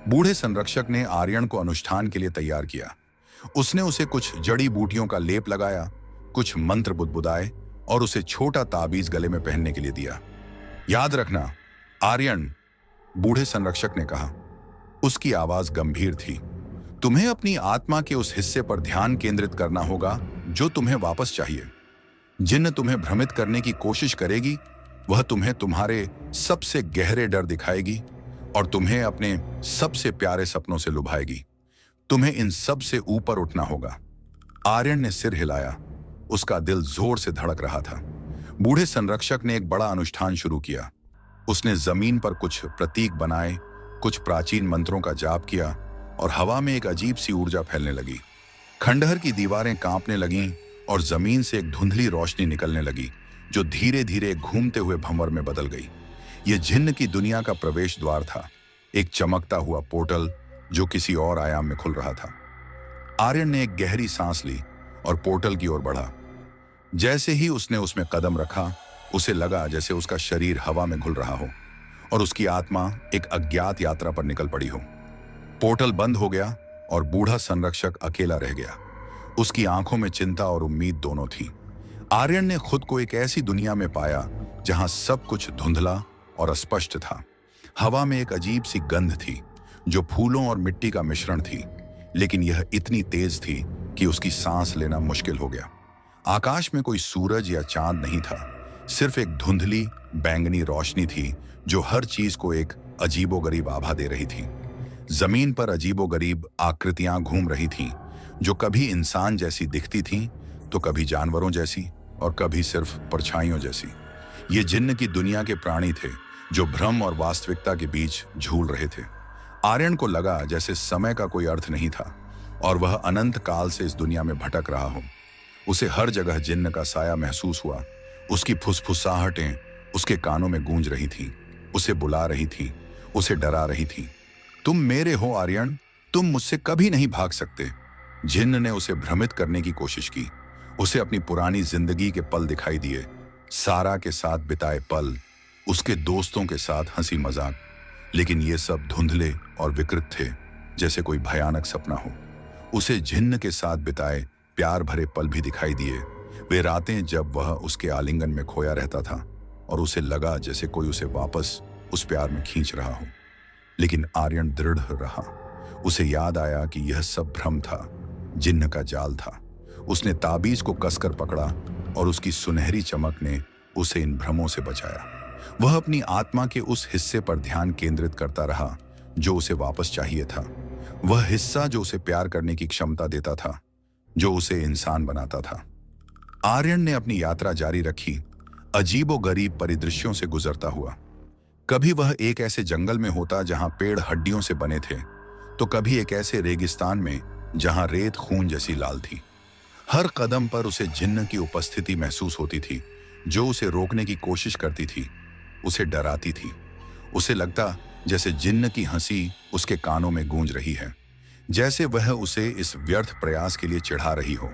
बूढ़े संरक्षक ने आर्यन को अनुष्ठान के लिए तैयार किया। उसने उसे कुछ जड़ी बूटियों का लेप लगाया, कुछ मंत्र बुदबुदाए और उसे छोटा ताबीज गले में पहनने के लिए दिया। याद रखना आर्यन, बूढ़े संरक्षक ने कहा। उसकी आवाज गंभीर थी। तुम्हें अपनी आत्मा के उस हिस्से पर ध्यान केंद्रित करना होगा जो तुम्हें वापस चाहिए। जिन्न तुम्हें भ्रमित करने की कोशिश करेगी, वह तुम्हें तुम्हारे सबसे गहरे डर दिखाएगी और तुम्हें अपने सबसे प्यारे सपनों से लुभाएगी। तुम्हें इन सब से ऊपर उठना होगा। आर्यन ने सिर हिलाया। उसका दिल जोर से धड़क रहा था। बूढ़े संरक्षक ने एक बड़ा अनुष्ठान शुरू किया। उसने जमीन पर कुछ प्रतीक बनाए, कुछ प्राचीन मंत्रों का जाप किया और हवा में एक अजीब सी ऊर्जा फैलने लगी। खंडहर की दीवारें कांपने लगीं और जमीन से एक धुंधली रोशनी निकलने लगी जो धीरे धीरे घूमते हुए भंवर में बदल गई। यह जिन्न की दुनिया का प्रवेश द्वार था, एक चमकता हुआ पोर्टल जो किसी और आयाम में खुल रहा था। आर्यन ने एक गहरी सांस ली और पोर्टल की ओर बढ़ा। जैसे ही उसने उसमें कदम रखा, उसे लगा जैसे उसका शरीर हवा में घुल रहा हो और उसकी आत्मा एक अज्ञात यात्रा पर निकल पड़ी हो। पोर्टल बंद हो गया और बूढ़ा संरक्षक अकेला रह गया। उसकी आंखों में चिंता और उम्मीद दोनों थी। आर्यन ने खुद को एक ऐसी दुनिया में पाया जहां सब कुछ धुंधला और अस्पष्ट था। हवा में एक अजीब सी गंध थी जो फूलों और मिट्टी का मिश्रण थी, लेकिन यह इतनी तेज थी कि उसकी सांस लेना मुश्किल हो गया। आकाश में कोई सूरज या चांद नहीं था, सिर्फ एक धुंधली बैंगनी रोशनी थी जो हर चीज को एक अजीबोगरीब आभा दे रही थी। जमीन पर अजीबोगरीब आकृतियां घूम रही थीं, जो कभी इंसान जैसी दिखती थीं, तो कभी जानवरों जैसी और कभी सिर्फ परछाइयों जैसी। ये जिन्न की दुनिया के प्राणी थे जो भ्रम और वास्तविकता के बीच झूल रहे थे। आर्यन को लगा जैसे समय का कोई अर्थ नहीं था और वह अनंत काल से इस दुनिया में भटक रहा हो। उसे हर जगह जिन्न का साया महसूस हुआ। उसकी फुसफुसाहटें उसके कानों में गूंज रही थीं, उसे बुला रही थीं, उसे डरा रही थीं। तुम मेरे हो आर्यन, तुम मुझसे कभी नहीं भाग सकते। जिन्न ने उसे भ्रमित करने की कोशिश की। उसे अपनी पुरानी जिंदगी के पल दिखाई दिए, सारा के साथ बिताए पल, उसके दोस्तों के साथ हंसी मजाक, लेकिन ये सब धुंधले और विकृत थे, जैसे कोई भयानक सपना हो। उसे जिन्न के साथ बिताए प्यार भरे पल भी दिखाई दिए, वे रातें जब वह उसके आलिंगन में खोया रहता था और उसे लगा जैसे कोई उसे वापस उस प्यार में खींच रहा हो। लेकिन आर्यन दृढ़ रहा। उसे याद आया कि यह सब भ्रम था, जिन्न का जाल था। उसने ताबीज को कसकर पकड़ा और उसकी सुनहरी चमक ने उसे इन भ्रमों से बचाया। वह अपनी आत्मा के उस हिस्से पर ध्यान केंद्रित करता रहा जो उसे वापस चाहिए था, वह हिस्सा जो उसे प्यार करने की क्षमता देता था, जो उसे इंसान बनाता था। आर्यन ने अपनी यात्रा जारी रखी, अजीबोगरीब परिदृश्यों से गुजरता हुआ। कभी वह एक ऐसे जंगल में होता जहां पेड़ हड्डियों से बने थे, तो कभी एक ऐसे रेगिस्तान में जहां रेत खून जैसी लाल थी। हर कदम पर उसे जिन्न की उपस्थिति महसूस होती थी, जो उसे रोकने की कोशिश करती थी, उसे डराती थी। उसे लगता जैसे जिन्न की हंसी उसके कानों में गूंज रही है, जैसे वह उसे इस व्यर्थ प्रयास के लिए चिढ़ा रही हो।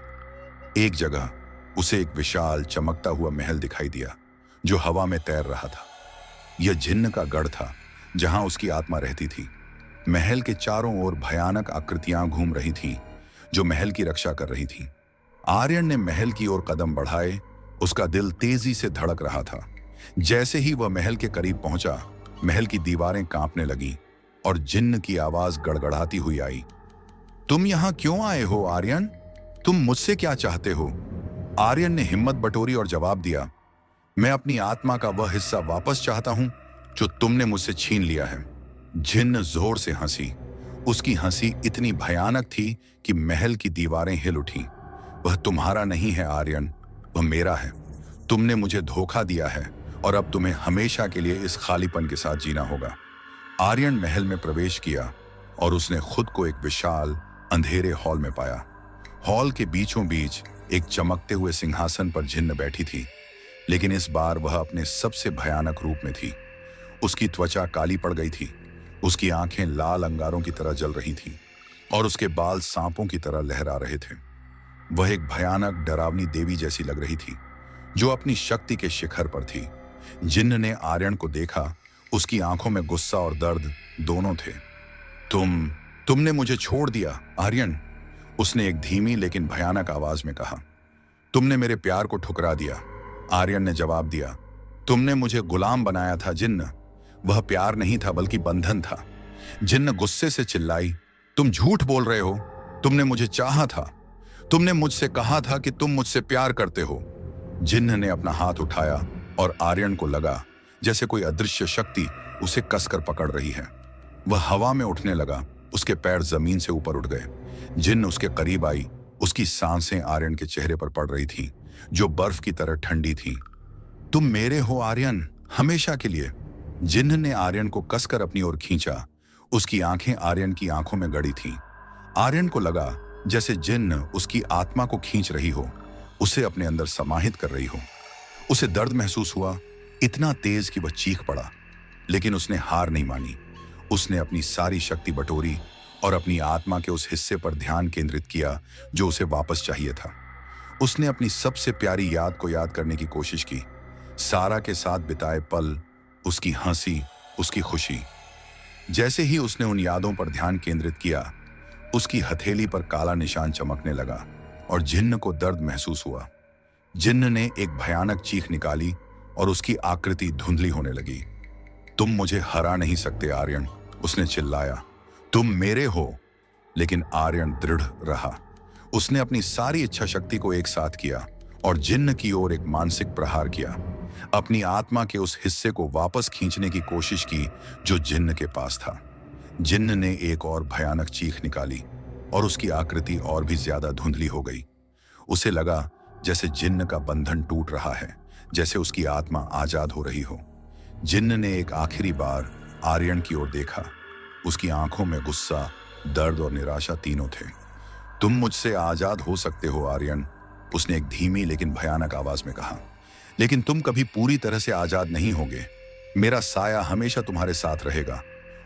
एक जगह उसे एक विशाल चमकता हुआ महल दिखाई दिया जो हवा में तैर रहा था। यह जिन्न का गढ़ था जहां उसकी आत्मा रहती थी। महल के चारों ओर भयानक आकृतियां घूम रही थीं जो महल की रक्षा कर रही थीं। आर्यन ने महल की ओर कदम बढ़ाए, उसका दिल तेजी से धड़क रहा था। जैसे ही वह महल के करीब पहुंचा, महल की दीवारें कांपने लगीं और जिन्न की आवाज गड़गड़ाती हुई आई। तुम यहां क्यों आए हो आर्यन? तुम मुझसे क्या चाहते हो? आर्यन ने हिम्मत बटोरी और जवाब दिया, मैं अपनी आत्मा का वह हिस्सा वापस चाहता हूं जो तुमने मुझसे छीन लिया है। जिन्न जोर से हंसी। उसकी हंसी इतनी भयानक थी कि महल की दीवारें हिल उठीं। वह तुम्हारा नहीं है आर्यन, वह मेरा है। तुमने मुझे धोखा दिया है और अब तुम्हें हमेशा के लिए इस खालीपन के साथ जीना होगा। आर्यन महल में प्रवेश किया और उसने खुद को एक विशाल अंधेरे हॉल में पाया। हॉल के बीचों बीच एक चमकते हुए सिंहासन पर जिन्न बैठी थी, लेकिन इस बार वह अपने सबसे भयानक रूप में थी। उसकी त्वचा काली पड़ गई थी, उसकी आंखें लाल अंगारों की तरह जल रही थीं और उसके बाल सांपों की तरह लहरा रहे थे। वह एक भयानक डरावनी देवी जैसी लग रही थी जो अपनी शक्ति के शिखर पर थी। जिन्न ने आर्यन को देखा, उसकी आंखों में गुस्सा और दर्द दोनों थे। तुमने मुझे छोड़ दिया आर्यन, उसने एक धीमी लेकिन भयानक आवाज में कहा। तुमने मेरे प्यार को ठुकरा दिया, आर्यन ने जवाब दिया। तुमने मुझे गुलाम बनाया था जिन्न, वह प्यार नहीं था बल्कि बंधन था। जिन्न गुस्से से चिल्लाई, तुम झूठ बोल रहे हो, तुमने मुझे चाहा था, तुमने मुझसे कहा था कि तुम मुझसे प्यार करते हो। जिन्न ने अपना हाथ उठाया और आर्यन को लगा जैसे कोई अदृश्य शक्ति उसे कसकर पकड़ रही है। वह हवा में उठने लगा, उसके पैर जमीन से ऊपर उठ गए। जिन्न उसके करीब आई, उसकी सांसें आर्यन के चेहरे पर पड़ रही थीं, जो बर्फ की तरह ठंडी थीं। तुम मेरे हो आर्यन, हमेशा के लिए। जिन्न ने आर्यन को कसकर अपनी ओर खींचा। उसकी आंखें आर्यन की आंखों में गड़ी थीं। आर्यन को लगा जैसे जिन्न उसकी आत्मा को खींच रही हो, उसे अपने अंदर समाहित कर रही हो। उसे दर्द महसूस हुआ, इतना तेज कि वह चीख पड़ा, लेकिन उसने हार नहीं मानी। उसने अपनी सारी शक्ति बटोरी और अपनी आत्मा के उस हिस्से पर ध्यान केंद्रित किया जो उसे वापस चाहिए था। उसने अपनी सबसे प्यारी याद को याद करने की कोशिश की, सारा के साथ बिताए पल, उसकी हंसी, उसकी खुशी। जैसे ही उसने उन यादों पर ध्यान केंद्रित किया, उसकी हथेली पर काला निशान चमकने लगा और जिन्न को दर्द महसूस हुआ। जिन्न ने एक भयानक चीख निकाली और उसकी आकृति धुंधली होने लगी। तुम मुझे हरा नहीं सकते आर्यन, उसने चिल्लाया। तुम मेरे हो। लेकिन आर्यन दृढ़ रहा। उसने अपनी सारी इच्छा शक्ति को एक साथ किया और जिन्न की ओर एक मानसिक प्रहार किया, अपनी आत्मा के उस हिस्से को वापस खींचने की कोशिश की जो जिन्न के पास था। जिन्न ने एक और भयानक चीख निकाली और उसकी आकृति और भी ज्यादा धुंधली हो गई। उसे लगा जैसे जिन्न का बंधन टूट रहा है, जैसे उसकी आत्मा आजाद हो रही हो। जिन्न ने एक आखिरी बार आर्यन की ओर देखा। उसकी आंखों में गुस्सा, दर्द और निराशा तीनों थे। तुम मुझसे आजाद हो सकते हो आर्यन, उसने एक धीमी लेकिन भयानक आवाज में कहा, लेकिन तुम कभी पूरी तरह से आजाद नहीं होगे। मेरा साया हमेशा तुम्हारे साथ रहेगा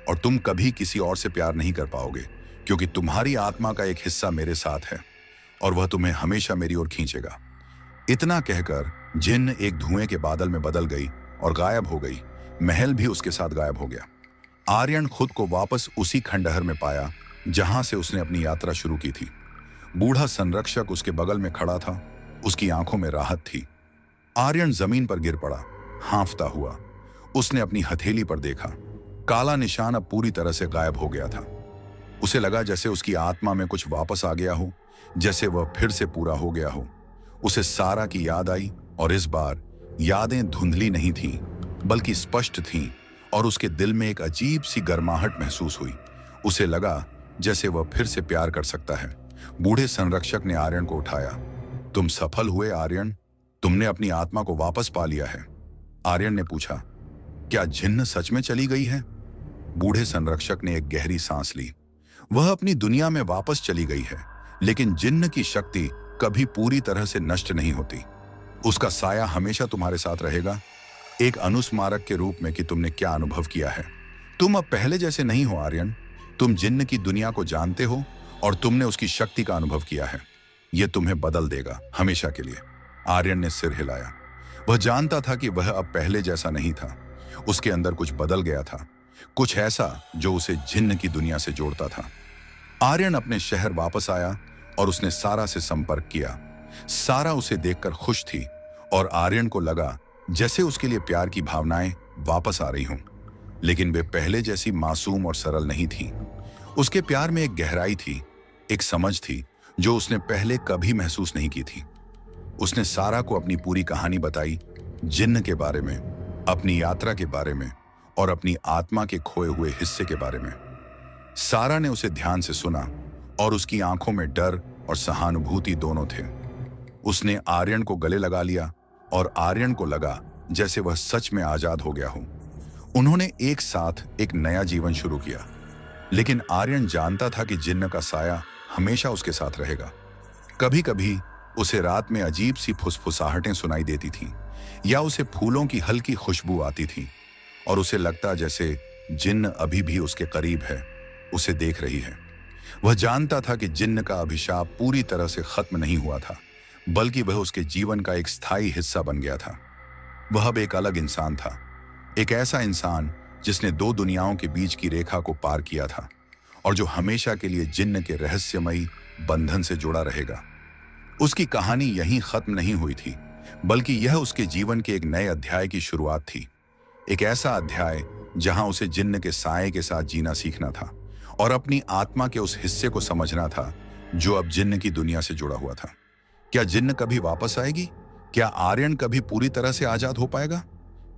और तुम कभी किसी और से प्यार नहीं कर पाओगे, क्योंकि तुम्हारी आत्मा का एक हिस्सा मेरे साथ है और वह तुम्हें हमेशा मेरी ओर खींचेगा। इतना कहकर जिन्न एक धुएं के बादल में बदल गई और गायब हो गई। महल भी उसके साथ गायब हो गया। आर्यन खुद को वापस उसी खंडहर में पाया जहां से उसने अपनी यात्रा शुरू की थी। बूढ़ा संरक्षक उसके बगल में खड़ा था, उसकी आंखों में राहत थी। आर्यन जमीन पर गिर पड़ा, हांफता हुआ। उसने अपनी हथेली पर देखा, काला निशान अब पूरी तरह से गायब हो गया था। उसे लगा जैसे उसकी आत्मा में कुछ वापस आ गया हो, जैसे वह फिर से पूरा हो गया हो। उसे सारा की याद आई और इस बार यादें धुंधली नहीं थीं, बल्कि स्पष्ट थीं और उसके दिल में एक अजीब सी गर्माहट महसूस हुई। उसे लगा जैसे वह फिर से प्यार कर सकता है। बूढ़े संरक्षक ने आर्यन को उठाया। तुम सफल हुए आर्यन, तुमने अपनी आत्मा को वापस पा लिया है। आर्यन ने पूछा, क्या जिन्न सच में चली गई है? बूढ़े संरक्षक ने एक गहरी सांस ली। वह अपनी दुनिया में वापस चली गई है, लेकिन जिन्न की शक्ति कभी पूरी तरह से नष्ट नहीं होती। उसका साया हमेशा तुम्हारे साथ रहेगा, एक अनुस्मारक के रूप में कि तुमने क्या अनुभव किया है। तुम अब पहले जैसे नहीं हो आर्यन, तुम जिन्न की दुनिया को जानते हो और तुमने उसकी शक्ति का अनुभव किया है। यह तुम्हें बदल देगा हमेशा के लिए। आर्यन ने सिर हिलाया। वह जानता था कि वह अब पहले जैसा नहीं था। उसके अंदर कुछ बदल गया था, कुछ ऐसा जो उसे जिन्न की दुनिया से जोड़ता था। आर्यन अपने शहर वापस आया और उसने सारा से संपर्क किया। सारा उसे देखकर खुश थी और आर्यन को लगा जैसे उसके लिए प्यार की भावनाएं वापस आ रही हों, लेकिन वे पहले जैसी मासूम और सरल नहीं थी। उसके प्यार में एक गहराई थी, एक समझ थी जो उसने पहले कभी महसूस नहीं की थी। उसने सारा को अपनी पूरी कहानी बताई, जिन्न के बारे में, अपनी यात्रा के बारे में और अपनी आत्मा के खोए हुए हिस्से के बारे में। सारा ने उसे ध्यान से सुना और उसकी आंखों में डर और सहानुभूति दोनों थे। उसने आर्यन को गले लगा लिया और आर्यन को लगा जैसे वह सच में आजाद हो गया हो। उन्होंने एक साथ एक नया जीवन शुरू किया, लेकिन आर्यन जानता था कि जिन्न का साया हमेशा उसके साथ रहेगा। कभी कभी उसे रात में अजीब सी फुसफुसाहटें सुनाई देती थीं, या उसे फूलों की हल्की खुशबू आती थी और उसे लगता जैसे जिन्न अभी भी उसके करीब है, उसे देख रही है। वह जानता था कि जिन्न का अभिशाप पूरी तरह से खत्म नहीं हुआ था, बल्कि वह उसके जीवन का एक स्थायी हिस्सा बन गया था। वह अब एक अलग इंसान था, एक ऐसा इंसान जिसने दो दुनियाओं के बीच की रेखा को पार किया था और जो हमेशा के लिए जिन्न के रहस्यमयी बंधन से जुड़ा रहेगा। उसकी कहानी यहीं खत्म नहीं हुई थी, बल्कि यह उसके जीवन के एक नए अध्याय की शुरुआत थी। एक ऐसा अध्याय जहां उसे जिन्न के साए के साथ जीना सीखना था और अपनी आत्मा के उस हिस्से को समझना था जो अब जिन्न की दुनिया से जुड़ा हुआ था। क्या जिन्न कभी वापस आएगी? क्या आर्यन कभी पूरी तरह से आजाद हो पाएगा?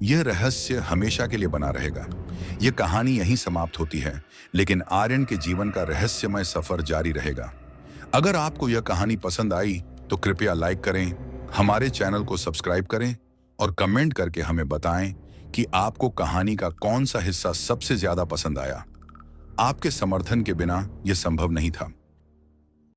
यह रहस्य हमेशा के लिए बना रहेगा। यह कहानी यहीं समाप्त होती है, लेकिन आर्यन के जीवन का रहस्यमय सफर जारी रहेगा। अगर आपको यह कहानी पसंद आई तो कृपया लाइक करें, हमारे चैनल को सब्सक्राइब करें और कमेंट करके हमें बताएं कि आपको कहानी का कौन सा हिस्सा सबसे ज्यादा पसंद आया। आपके समर्थन के बिना यह संभव नहीं था।